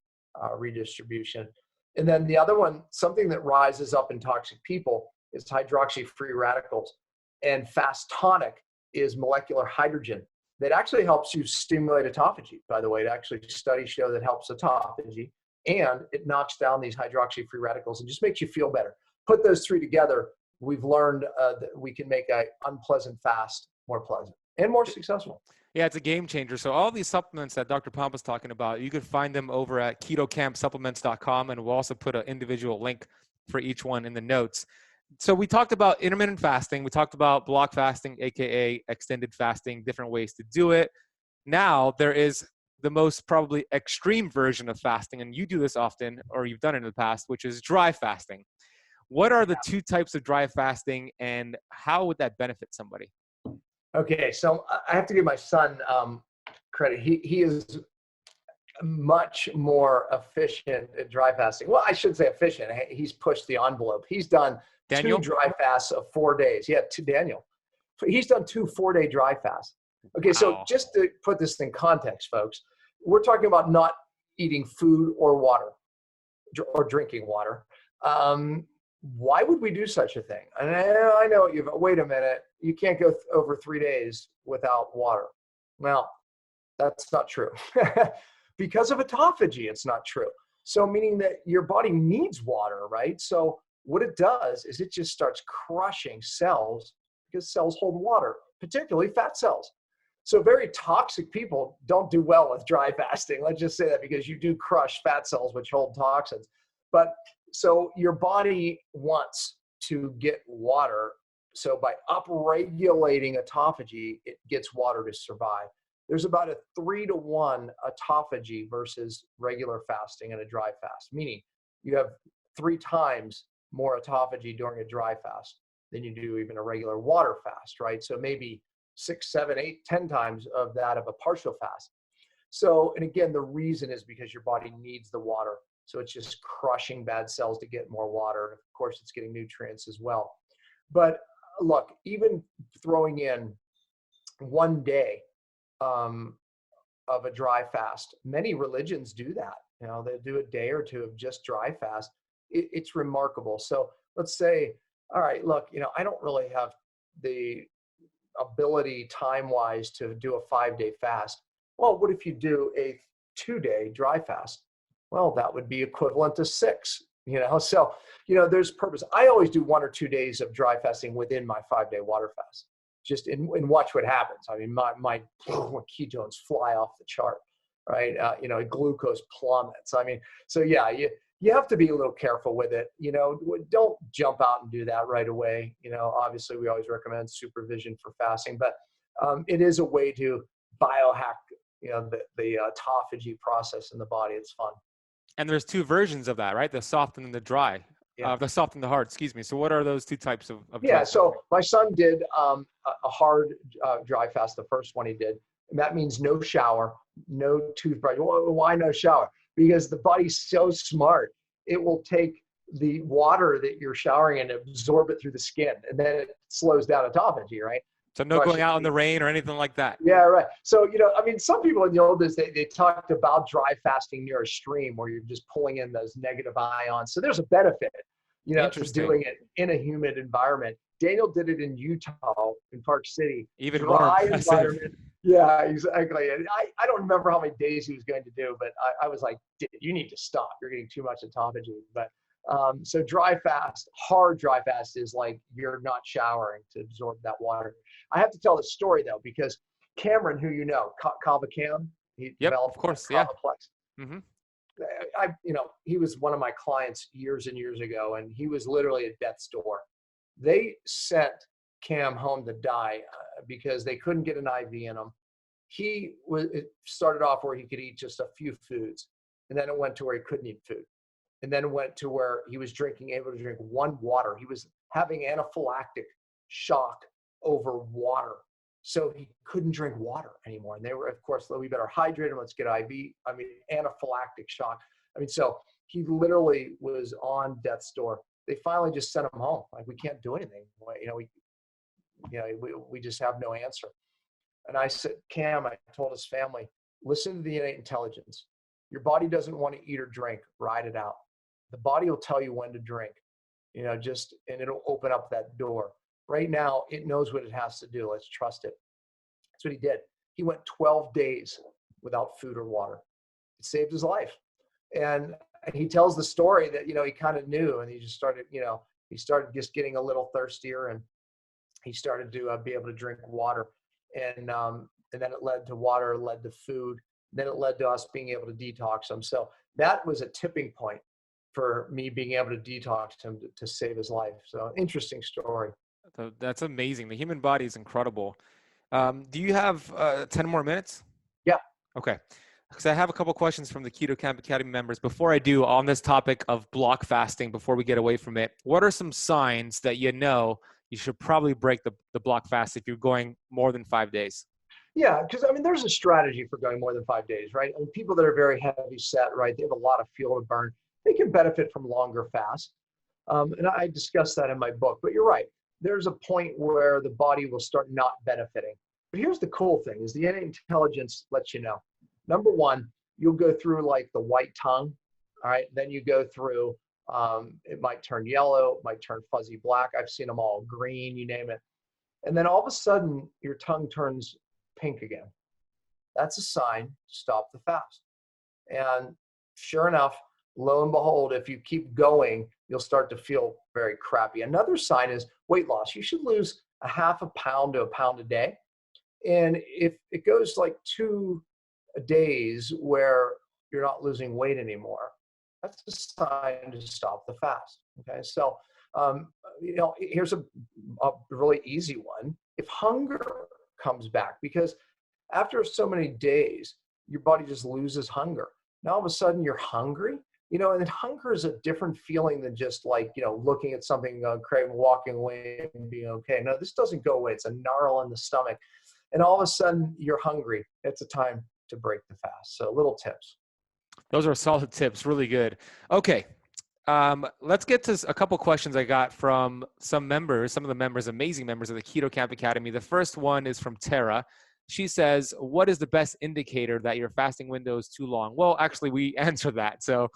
redistribution. And then the other one, something that rises up in toxic people, is hydroxy-free radicals. And fast tonic is molecular hydrogen that actually helps you stimulate autophagy. By the way, studies show that helps autophagy, and it knocks down these hydroxy-free radicals and just makes you feel better. Put those three together, we've learned that we can make an unpleasant fast more pleasant and more successful. Yeah, it's a game changer. So all these supplements that Dr. Pompa's talking about, you could find them over at ketocampsupplements.com, and we'll also put an individual link for each one in the notes. So we talked about intermittent fasting. We talked about block fasting, AKA extended fasting, different ways to do it. Now there is the most probably extreme version of fasting, and you do this often, or you've done it in the past, which is dry fasting. What are the two types of dry fasting, and how would that benefit somebody? Okay, so I have to give my son credit. He is much more efficient at dry fasting. Well, I should say efficient. He's pushed the envelope. He's done Daniel? 2 dry fasts of 4 days. Yeah, Daniel. He's done 2 4-day dry fasts. Okay, so just to put this in context, folks, we're talking about not eating food or water or drinking water. Why would we do such a thing? And I know wait a minute, you can't go over 3 days without water. Well, that's not true. Because of autophagy, it's not true. So meaning that your body needs water, right? So what it does is it just starts crushing cells, because cells hold water, particularly fat cells. So very toxic people don't do well with dry fasting. Let's just say that, because you do crush fat cells, which hold toxins. But so your body wants to get water. So by upregulating autophagy, it gets water to survive. There's about a 3-to-1 autophagy versus regular fasting and a dry fast, meaning you have 3 times more autophagy during a dry fast than you do even a regular water fast, right? So maybe 6, 7, 8, 10 times of that of a partial fast. So, and again, the reason is because your body needs the water. So it's just crushing bad cells to get more water. And of course, it's getting nutrients as well. But look, even throwing in 1 day of a dry fast, many religions do that. They do a day or 2 of just dry fast. It's remarkable. So let's say, all right, look, I don't really have the ability time-wise to do a 5-day fast. Well, what if you do a 2-day dry fast? Well, that would be equivalent to 6, So, there's purpose. I always do 1 or 2 days of dry fasting within my 5-day water fast, just and watch what happens. I mean, my ketones fly off the chart. right? Glucose plummets. I mean, so yeah, you have to be a little careful with it. Don't jump out and do that right away. Obviously we always recommend supervision for fasting, but it is a way to biohack, the autophagy process in the body. It's fun. And there's two versions of that, right? The soft and the dry. Yeah. The soft and the hard, excuse me. So what are those two types of Yeah, so my son did a hard dry fast, the first one he did. And that means no shower, no toothbrush. Why no shower? Because the body's so smart. It will take the water that you're showering and absorb it through the skin, and then it slows down autophagy, right? So no going out in the rain or anything like that. Yeah, right. So, some people in the old days, they talked about dry fasting near a stream where you're just pulling in those negative ions. So there's a benefit, to doing it in a humid environment. Daniel did it in Utah, in Park City. Even dry more environment. Yeah, exactly. And I don't remember how many days he was going to do, but I was like, you need to stop. You're getting too much autophagy. But so hard dry fast is like you're not showering to absorb that water. I have to tell the story though, because Cameron, who Kava Cam, he developed of course, Kavaplex. Mm-hmm. He was one of my clients years and years ago, and he was literally at death's door. They sent Cam home to die because they couldn't get an IV in him. It started off where he could eat just a few foods, and then it went to where he couldn't eat food. And then it went to where he was able to drink one water. He was having anaphylactic shock over water. So he couldn't drink water anymore. And they were, of course, we better hydrate him. Let's get IV. Anaphylactic shock. So he literally was on death's door. They finally just sent him home. Like, we can't do anything. We just have no answer. And I said, Cam, I told his family, listen to the innate intelligence. Your body doesn't want to eat or drink. Ride it out. The body will tell you when to drink, and it'll open up that door. Right now, it knows what it has to do. Let's trust it. That's what he did. He went 12 days without food or water. It saved his life. And he tells the story that, he kind of knew, and he just started, he started just getting a little thirstier, and he started to be able to drink water. And then it led to water, led to food. Then it led to us being able to detox him. So that was a tipping point for me being able to detox him to save his life. So interesting story. That's amazing. The human body is incredible. Do you have 10 more minutes? Yeah. Okay. Because I have a couple questions from the Keto Camp Academy members. Before I do, on this topic of block fasting, before we get away from it, what are some signs that you should probably break the block fast if you're going more than 5 days? Yeah, because there's a strategy for going more than 5 days, right? People that are very heavy set, right? They have a lot of fuel to burn. They can benefit from longer fasts. And I discussed that in my book, but you're right. There's a point where the body will start not benefiting. But here's the cool thing is the innate intelligence lets you know. Number one, you'll go through like the white tongue, all right? Then you go through, it might turn yellow, it might turn fuzzy black. I've seen them all, green, you name it. And then all of a sudden, your tongue turns pink again. That's a sign to stop the fast. And sure enough, lo and behold, if you keep going, you'll start to feel very crappy. Another sign is weight loss. You should lose a half a pound to a pound a day. And if it goes like 2 days where you're not losing weight anymore, that's a sign to stop the fast. Okay. So, here's a really easy one. If hunger comes back, because after so many days, your body just loses hunger. Now all of a sudden you're hungry, and hunger is a different feeling than just like, looking at something, craving, walking away and being okay. No, this doesn't go away. It's a gnarl in the stomach. And all of a sudden you're hungry. It's a time to break the fast. So little tips. Those are solid tips. Really good. Okay. Let's get to a couple questions I got from some of the members, amazing members of the Keto Camp Academy. The first one is from Tara. She says, what is the best indicator that your fasting window is too long? Well, actually, we answered that. So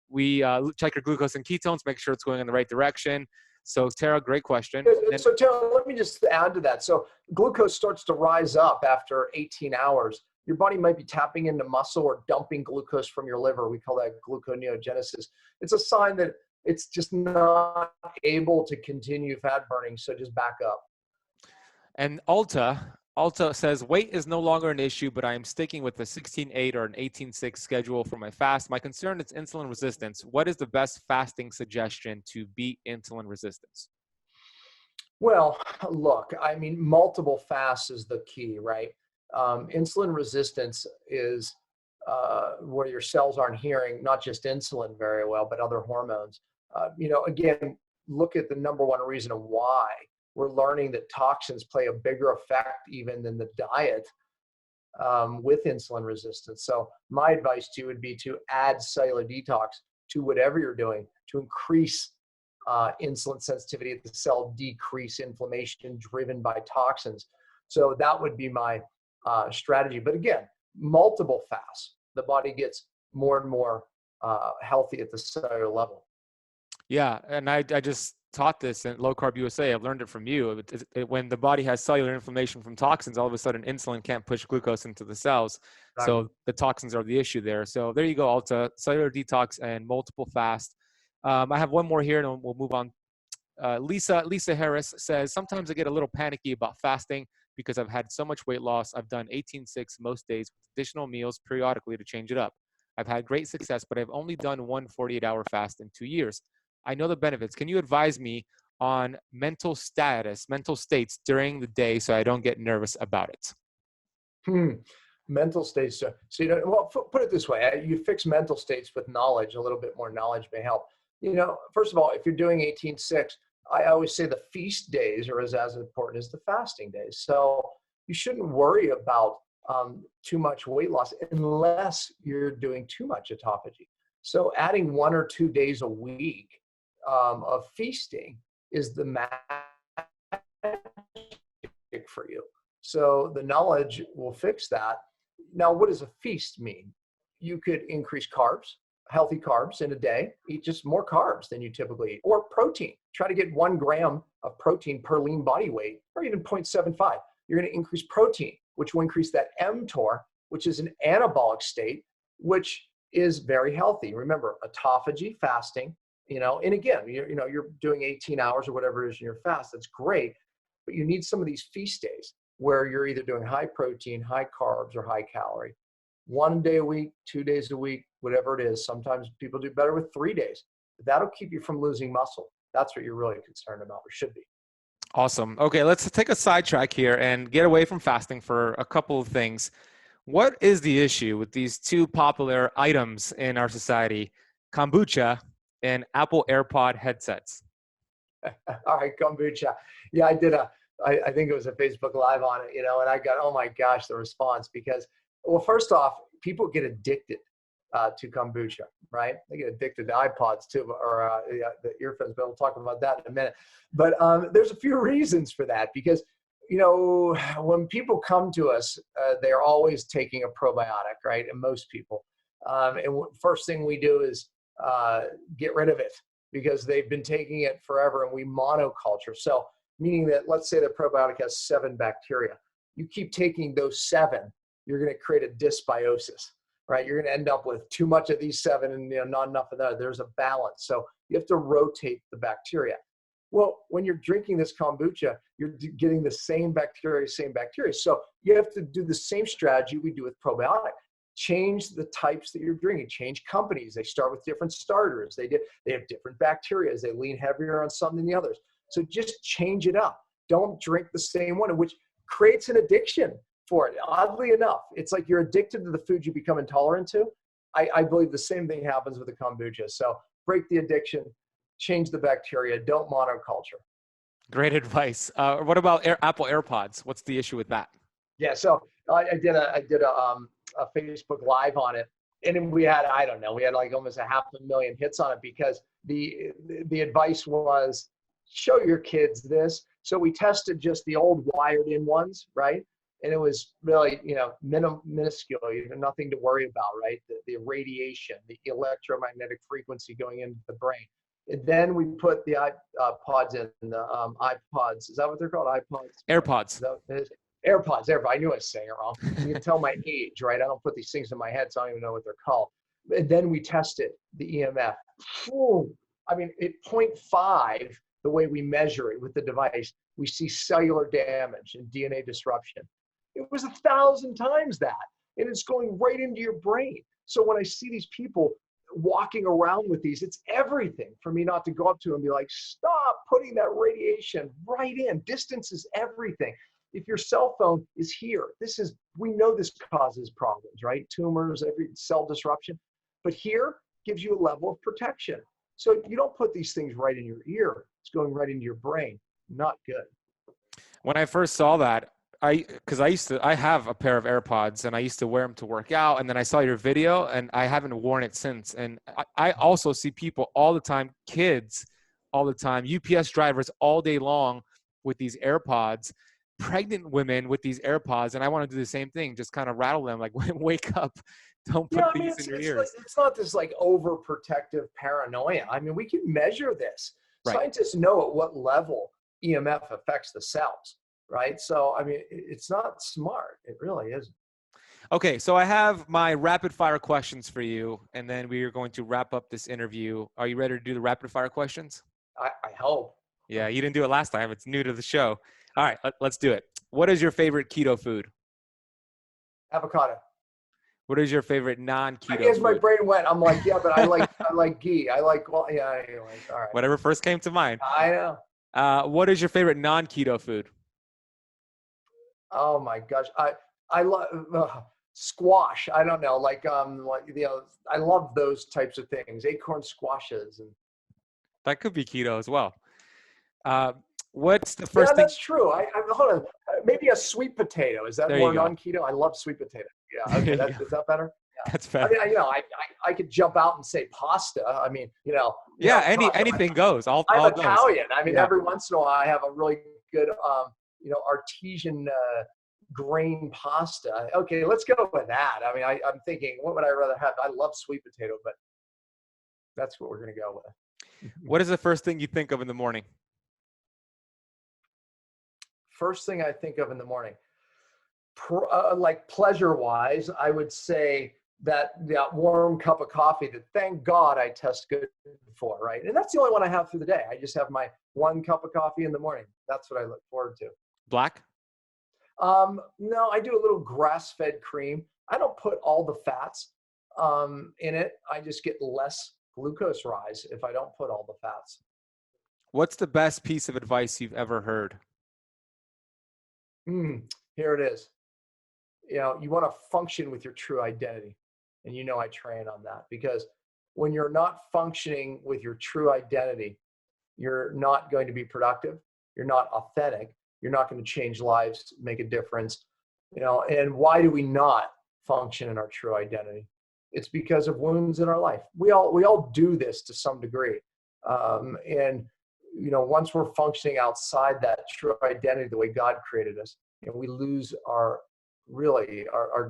we check your glucose and ketones, make sure it's going in the right direction. So Tara, great question. So Tara, let me just add to that. So glucose starts to rise up after 18 hours. Your body might be tapping into muscle or dumping glucose from your liver. We call that gluconeogenesis. It's a sign that it's just not able to continue fat burning. So just back up. And Alta Alta says, weight is no longer an issue, but I am sticking with a 16-8 or an 18-6 schedule for my fast. My concern is insulin resistance. What is the best fasting suggestion to beat insulin resistance? Well, look, I mean, multiple fasts is the key, right? Insulin resistance is where your cells aren't hearing not just insulin very well, but other hormones. Again, look at the number one reason of why we're learning that toxins play a bigger effect even than the diet with insulin resistance. So my advice to you would be to add cellular detox to whatever you're doing to increase insulin sensitivity at the cell, decrease inflammation driven by toxins. So that would be my strategy. But again, multiple fasts, the body gets more and more healthy at the cellular level. Yeah, and I just taught this in Low Carb USA. I've learned it from you. When the body has cellular inflammation from toxins, all of a sudden insulin can't push glucose into the cells. Exactly. So the toxins are the issue there. So there you go, Alta, cellular detox and multiple fast. I have one more here and we'll move on. Lisa Harris says, sometimes I get a little panicky about fasting because I've had so much weight loss. I've done 18-6 most days with additional meals periodically to change it up. I've had great success, but I've only done one 48-hour fast in 2 years. I know the benefits. Can you advise me on mental states during the day so I don't get nervous about it? Mental states. So well, put it this way: you fix mental states with knowledge. A little bit more knowledge may help. First of all, if you're doing 18-6, I always say the feast days are as important as the fasting days. So you shouldn't worry about too much weight loss unless you're doing too much autophagy. So adding 1 or 2 days a week of feasting is the magic for you. So the knowledge will fix that. Now, what does a feast mean? You could increase carbs, healthy carbs in a day, eat just more carbs than you typically eat, or protein. Try to get 1 gram of protein per lean body weight, or even 0.75. You're going to increase protein, which will increase that mTOR, which is an anabolic state, which is very healthy. Remember, autophagy, fasting, and again, you're doing 18 hours or whatever it is in your fast. That's great, but you need some of these feast days where you're either doing high protein, high carbs, or high calorie. 1 day a week, 2 days a week, whatever it is. Sometimes people do better with 3 days. But that'll keep you from losing muscle. That's what you're really concerned about, or should be. Awesome. Okay, let's take a sidetrack here and get away from fasting for a couple of things. What is the issue with these two popular items in our society, kombucha and Apple AirPod headsets? All right, kombucha. Yeah, I think it was a Facebook Live on it, and I got, oh my gosh, the response because, well, first off, people get addicted to kombucha, right? They get addicted to iPods too, or the earphones, but we'll talk about that in a minute. But there's a few reasons for that because, when people come to us, they're always taking a probiotic, right? And most people. And first thing we do is get rid of it because they've been taking it forever and we monoculture. So meaning that, let's say the probiotic has 7 bacteria. You keep taking those 7, you're going to create a dysbiosis, right? You're going to end up with too much of these 7 and not enough of that. There's a balance. So you have to rotate the bacteria. Well, when you're drinking this kombucha, you're getting the same bacteria. So you have to do the same strategy we do with probiotic. Change the types that you're drinking, change companies. They start with different starters. They have different bacteria. They lean heavier on some than the others. So just change it up. Don't drink the same one, which creates an addiction for it. Oddly enough, it's like you're addicted to the food you become intolerant to. I believe the same thing happens with the kombucha. So break the addiction, change the bacteria, don't monoculture. Great advice. What about Apple AirPods? What's the issue with that? Yeah, so I did a Facebook Live on it, and then we had like almost 500,000 hits on it because the advice was show your kids this. So we tested just the old wired in ones, right? And it was really, minuscule, nothing to worry about, right? The radiation, the electromagnetic frequency going into the brain. And then we put the iPods in, the iPods. Is that what they're called? iPods? AirPods. AirPods. I knew I was saying it wrong. You can tell my age, right? I don't put these things in my head, so I don't even know what they're called. And then we tested the EMF. At 0.5, the way we measure it with the device, we see cellular damage and DNA disruption. It was 1,000 times that. And it's going right into your brain. So when I see these people walking around with these, it's everything for me not to go up to them and be like, stop putting that radiation right in. Distance is everything. If your cell phone is here, we know this causes problems, right? Tumors, every cell disruption. But here gives you a level of protection. So you don't put these things right in your ear. It's going right into your brain. Not good. When I first saw that, I have a pair of AirPods and I used to wear them to work out. And then I saw your video and I haven't worn it since. And I also see people all the time, kids all the time, UPS drivers all day long with these AirPods, pregnant women with these AirPods. And I want to do the same thing, just kind of rattle them like, wake up, don't put these in your ears. It's not this like overprotective paranoia. I mean, we can measure this. Right. Scientists know at what level EMF affects the cells. Right. So, I mean, it's not smart. It really isn't. Okay. So I have my rapid fire questions for you, and then we are going to wrap up this interview. Are you ready to do the rapid fire questions? I hope. Yeah. You didn't do it last time. It's new to the show. All right. Let's do it. What is your favorite keto food? Avocado. What is your favorite non-keto I guess food? my brain went. I'm like, yeah, but I like ghee. All right. Whatever first came to mind. I know. What is your favorite non-keto food? Oh my gosh. I love squash. I don't know. I love those types of things. Acorn squashes. And that could be keto as well. What's the first thing? That's true. Hold on. Maybe a sweet potato. Is that more non-keto? I love sweet potato. Yeah. Okay. Is that better? Yeah. That's better. I mean, I could jump out and say pasta. I mean, Yeah. Anything goes. I'm Italian. I mean, every once in a while I have a really good, artesian grain pasta. Okay, let's go with that. I mean, I'm thinking, what would I rather have? I love sweet potato, but that's what we're going to go with. What is the first thing you think of in the morning? First thing I think of in the morning, like pleasure-wise, I would say that warm cup of coffee that thank God I test good for, right? And that's the only one I have through the day. I just have my one cup of coffee in the morning. That's what I look forward to. Black? No, I do a little grass-fed cream. I don't put all the fats in it. I just get less glucose rise if I don't put all the fats. What's the best piece of advice you've ever heard? Here it is. You want to function with your true identity. And I train on that, because when you're not functioning with your true identity, you're not going to be productive. You're not authentic. You're not going to change lives, make a difference. And why do we not function in our true identity? It's because of wounds in our life. We all do this to some degree. And once we're functioning outside that true identity, the way God created us, we lose our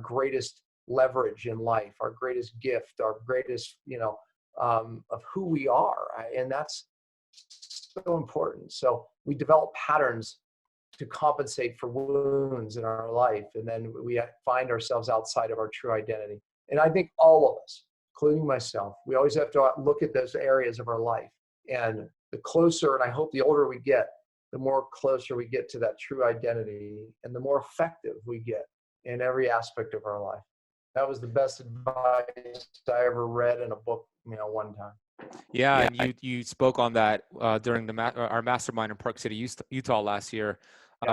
greatest leverage in life, our greatest gift, our greatest, of who we are. And that's so important. So we develop patterns to compensate for wounds in our life. And then we find ourselves outside of our true identity. And I think all of us, including myself, we always have to look at those areas of our life. And the closer, and I hope the older we get, the more closer we get to that true identity, and the more effective we get in every aspect of our life. That was the best advice I ever read in a book, one time. Yeah, and you spoke on that during our mastermind in Park City, Utah last year.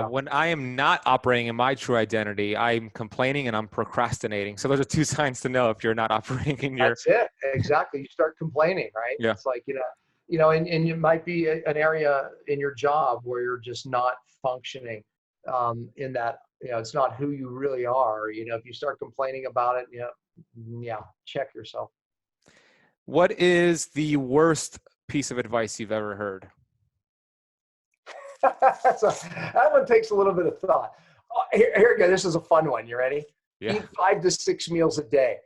When I am not operating in my true identity, I'm complaining and I'm procrastinating. So those are two signs to know if you're not operating in your. That's it. Exactly. You start complaining, right? Yeah. It's like, and it might be an area in your job where you're just not functioning in that, it's not who you really are. If you start complaining about it, check yourself. What is the worst piece of advice you've ever heard? That one takes a little bit of thought. Here we go. This is a fun one. You ready? Yeah. Eat 5 to 6 meals a day.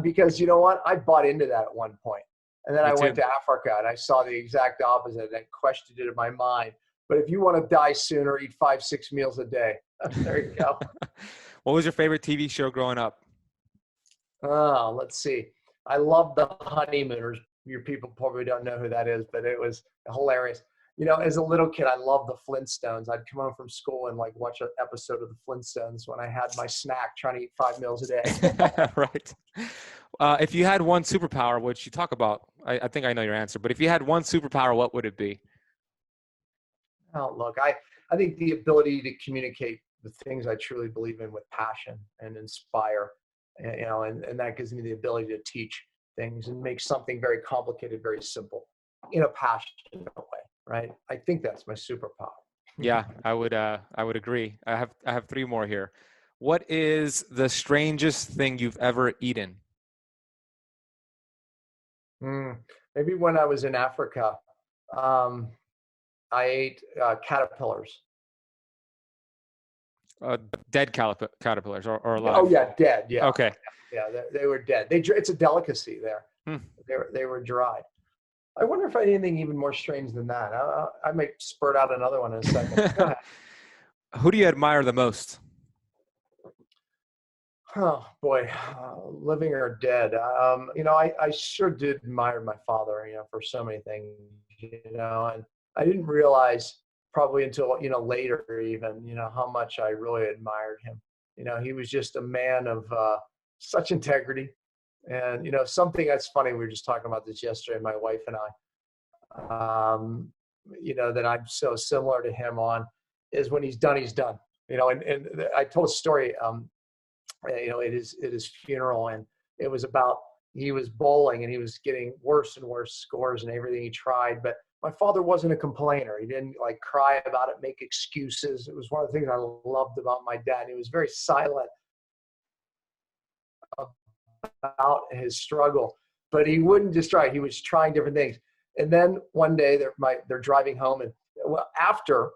Because you know what? I bought into that at one point. And then I went to Africa and I saw the exact opposite and questioned it in my mind. But if you want to die sooner, eat 5, 6 meals a day. There you go. What was your favorite TV show growing up? Oh, let's see. I love The Honeymooners. Your people probably don't know who that is, but it was hilarious. as a little kid, I loved the Flintstones. I'd come home from school and like watch an episode of the Flintstones when I had my snack, trying to eat 5 meals a day. Right. If you had one superpower, which you talk about, I think I know your answer, but if you had one superpower, what would it be? Oh, look, I think the ability to communicate the things I truly believe in with passion and inspire, and that gives me the ability to teach things and make something very complicated very simple in a passionate way, right? I think that's my superpower. Yeah, I would agree. I have three more here. What is the strangest thing you've ever eaten? Mm, maybe when I was in Africa, um, I ate caterpillars. Uh, Dead caterpillars or Oh alive? yeah, dead. Yeah, Okay. yeah, they were dead. It's a delicacy there. Hmm. They were dried. I wonder if I had anything even more strange than that. I might spurt out another one in a second. Go ahead. Who do you admire the most? Oh boy, living or dead. I sure did admire my father, for so many things, and I didn't realize probably until, later even, how much I really admired him. He was just a man of such integrity. And, something that's funny, we were just talking about this yesterday, my wife and I, that I'm so similar to him on is when he's done, he's done. And I told a story, at his funeral, and it was about, he was bowling and he was getting worse and worse scores and everything he tried. But my father wasn't a complainer. He didn't like cry about it, make excuses. It was one of the things I loved about my dad. He was very silent about his struggle, but he wouldn't just try. He was trying different things. And then one day they're driving home, and after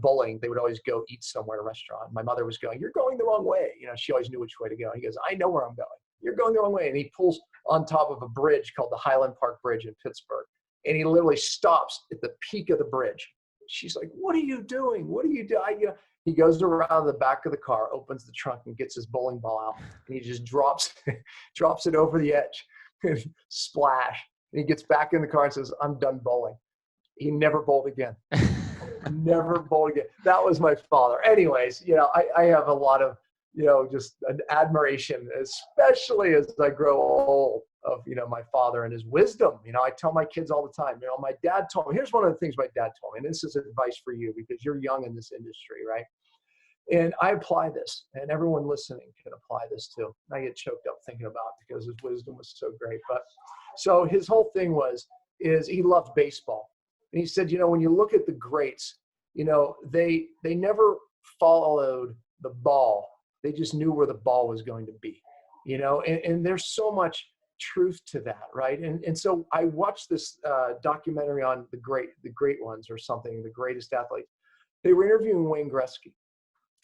bowling, they would always go eat somewhere at a restaurant. My mother was going, "You're going the wrong way." She always knew which way to go. He goes, "I know where I'm going. You're going the wrong way." And he pulls on top of a bridge called the Highland Park Bridge in Pittsburgh. And he literally stops at the peak of the bridge. She's like, "What are you doing? What are you doing?" He goes around the back of the car, opens the trunk, and gets his bowling ball out. And he just drops it over the edge. Splash. And he gets back in the car and says, "I'm done bowling." He never bowled again. Never bowled again. That was my father. Anyways, I have a lot of, just an admiration, especially as I grow old, of, my father and his wisdom. I tell my kids all the time, my dad told me, here's one of the things my dad told me, and this is advice for you because you're young in this industry, right? And I apply this, and everyone listening can apply this too. I get choked up thinking about it because his wisdom was so great. But so his whole thing is he loved baseball. And he said, when you look at the greats, they never followed the ball. They just knew where the ball was going to be, and there's so much truth to that, right? And so I watched this documentary on the great ones or something, the greatest athletes. They were interviewing Wayne Gretzky,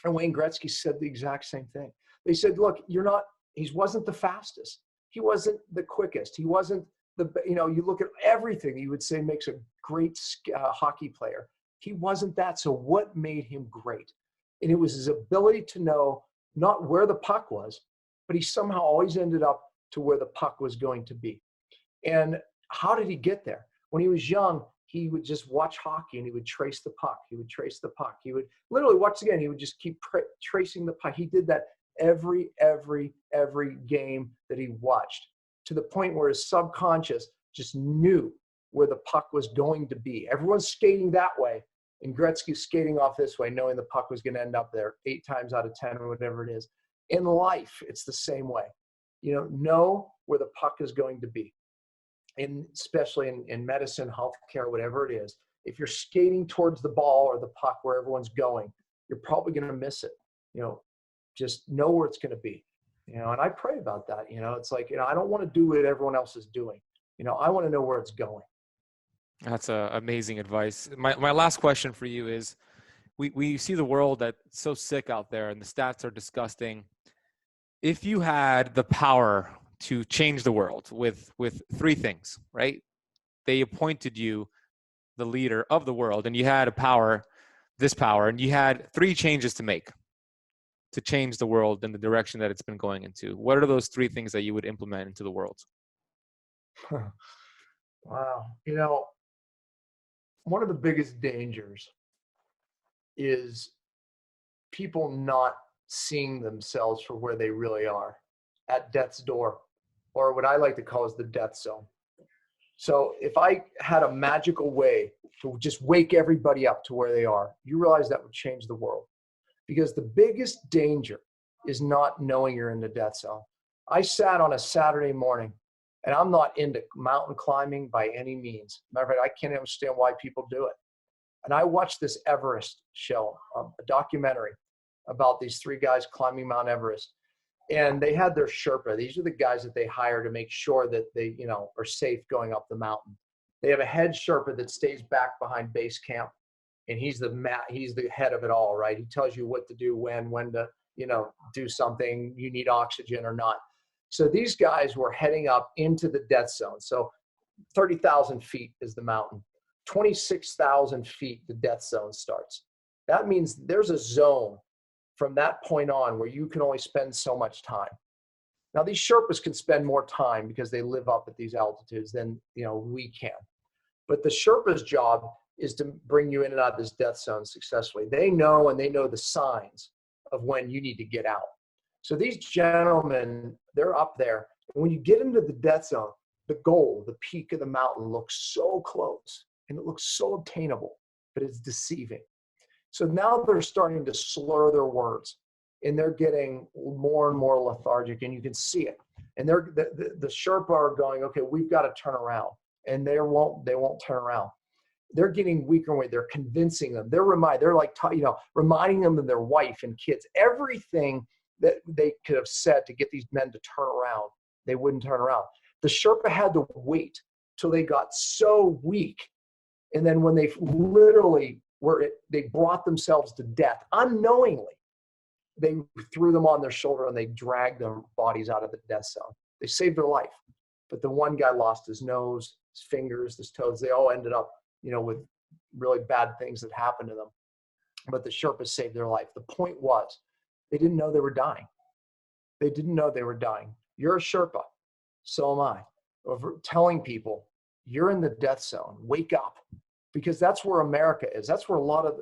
and Wayne Gretzky said the exact same thing. They said, "Look, he wasn't the fastest. He wasn't the quickest. He wasn't you look at everything you would say makes a great hockey player. He wasn't that. So what made him great? And it was his ability to know not where the puck was, but he somehow always ended up to where the puck was going to be. And how did he get there? When he was young, he would just watch hockey and he would trace the puck. He would trace the puck. He would literally, once again, he would just keep tracing the puck. He did that every game that he watched, to the point where his subconscious just knew where the puck was going to be. Everyone's skating that way, and Gretzky's skating off this way, knowing the puck was going to end up there 8 times out of 10 or whatever it is. In life, it's the same way. Know where the puck is going to be. And especially in medicine, healthcare, whatever it is, if you're skating towards the ball or the puck where everyone's going, you're probably going to miss it. Just know where it's going to be. And I pray about that. It's like, I don't want to do what everyone else is doing. I want to know where it's going. That's amazing advice. My last question for you is, we see the world that's so sick out there and the stats are disgusting. If you had the power to change the world with 3 things, right? They appointed you the leader of the world, and you had this power, and you had 3 changes to make to change the world in the direction that it's been going into. What are those 3 things that you would implement into the world? Wow. one of the biggest dangers is people not seeing themselves for where they really are at death's door, or what I like to call is the death zone. So if I had a magical way to just wake everybody up to where they are, you realize that would change the world. Because the biggest danger is not knowing you're in the death zone. I sat on a Saturday morning, and I'm not into mountain climbing by any means. Matter of fact, I can't understand why people do it. And I watched this Everest show, a documentary about these three guys climbing Mount Everest. And they had their Sherpa. These are the guys that they hire to make sure that they, are safe going up the mountain. They have a head Sherpa that stays back behind base camp, and he's the head of it all, right? He tells you what to do, when to, do something, you need oxygen or not. So these guys were heading up into the death zone. So 30,000 feet is the mountain. 26,000 feet, the death zone starts. That means there's a zone from that point on where you can only spend so much time. Now, these Sherpas can spend more time because they live up at these altitudes than we can. But the Sherpa's job is to bring you in and out of this death zone successfully. They know the signs of when you need to get out. So these gentlemen, they're up there. And when you get into the death zone, the goal, the peak of the mountain looks so close and it looks so obtainable, but it's deceiving. So now they're starting to slur their words, and they're getting more and more lethargic, and you can see it. And the Sherpa are going, okay, we've got to turn around, and they won't turn around. They're getting weaker and weaker. They're convincing them. They're reminding them of their wife and kids. Everything that they could have said to get these men to turn around, they wouldn't turn around. The Sherpa had to wait till they got so weak, and then when they literally they brought themselves to death unknowingly, they threw them on their shoulder and they dragged their bodies out of the death zone. They saved their life, but the one guy lost his nose, his fingers, his toes. They all ended up, with really bad things that happened to them. But the Sherpas saved their life. The point was, they didn't know they were dying. They didn't know they were dying. You're a Sherpa, so am I. Over telling people, you're in the death zone. Wake up. Because that's where America is. That's where a lot of,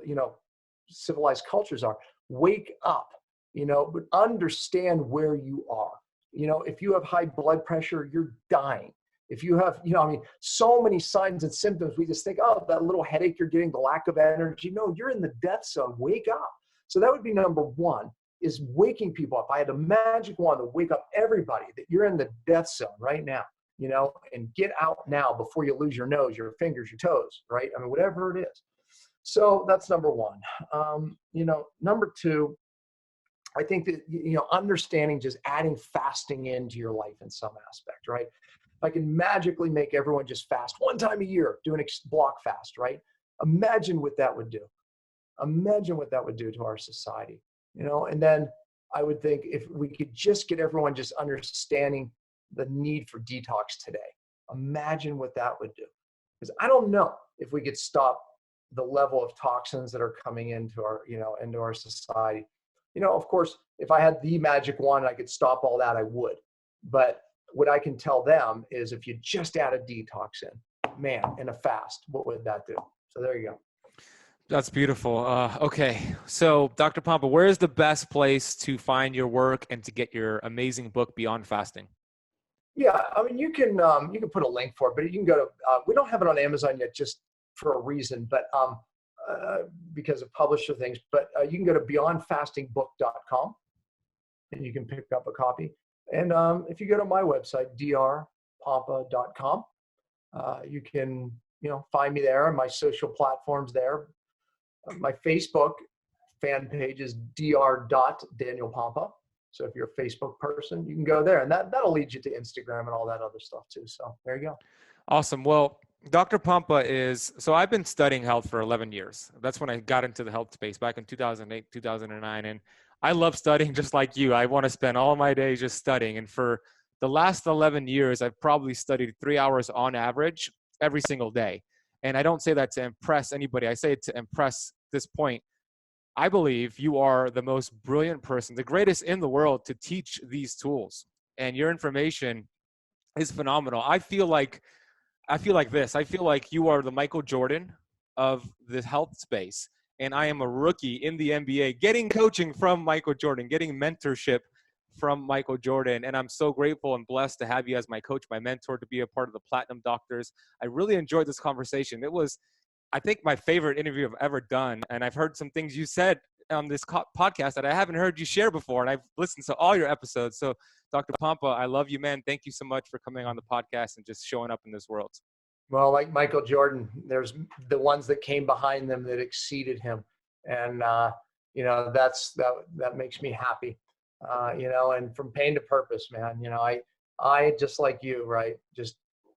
civilized cultures are. Wake up, but understand where you are. If you have high blood pressure, you're dying. If you have, so many signs and symptoms, we just think, oh, that little headache you're getting, the lack of energy. No, you're in the death zone. Wake up. So that would be number one, is waking people up. I had a magic wand to wake up everybody that you're in the death zone right now. And get out now before you lose your nose, your fingers, your toes, right? Whatever it is. So that's number one. Number two, I think that, understanding just adding fasting into your life in some aspect, right? If I can magically make everyone just fast one time a year, do an block fast, right? Imagine what that would do. Imagine what that would do to our society, and then I would think if we could just get everyone just understanding the need for detox today. Imagine what that would do. Because I don't know if we could stop the level of toxins that are coming into our, into our society. Of course, if I had the magic wand, I could stop all that, I would. But what I can tell them is if you just add a detox in, man, in a fast, what would that do? So there you go. That's beautiful. Okay. So Dr. Pompa, where is the best place to find your work and to get your amazing book, Beyond Fasting? Yeah, you can put a link for it, but you can go to, we don't have it on Amazon yet just for a reason, but because of publisher things, but you can go to beyondfastingbook.com and you can pick up a copy. And if you go to my website, drpompa.com, you can, find me there, and my social platforms there. My Facebook fan page is dr.danielpompa. So if you're a Facebook person, you can go there, and that'll lead you to Instagram and all that other stuff too. So there you go. Awesome. Well, Dr. Pompa so I've been studying health for 11 years. That's when I got into the health space back in 2008, 2009. And I love studying just like you. I want to spend all my days just studying. And for the last 11 years, I've probably studied 3 hours on average every single day. And I don't say that to impress anybody. I say it to impress this point. I believe you are the most brilliant person, the greatest in the world to teach these tools. And your information is phenomenal. I feel like this. I feel like you are the Michael Jordan of the health space. And I am a rookie in the NBA, getting coaching from Michael Jordan, getting mentorship from Michael Jordan. And I'm so grateful and blessed to have you as my coach, my mentor, to be a part of the Platinum Doctors. I really enjoyed this conversation. It was, I think, my favorite interview I've ever done. And I've heard some things you said on this podcast that I haven't heard you share before. And I've listened to all your episodes. So Dr. Pompa, I love you, man. Thank you so much for coming on the podcast and just showing up in this world. Well, like Michael Jordan, there's the ones that came behind them that exceeded him. And, you know, that makes me happy, you know, and from pain to purpose, man, you know, I just like you, right.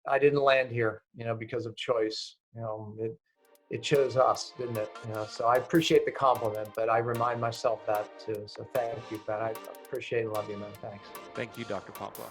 I didn't land here, you know, because of choice, you know, it chose us, didn't it? You know, so I appreciate the compliment, but I remind myself that too. So thank you, Ben. I appreciate and love you, man. Thanks. Thank you, Dr. Pompa.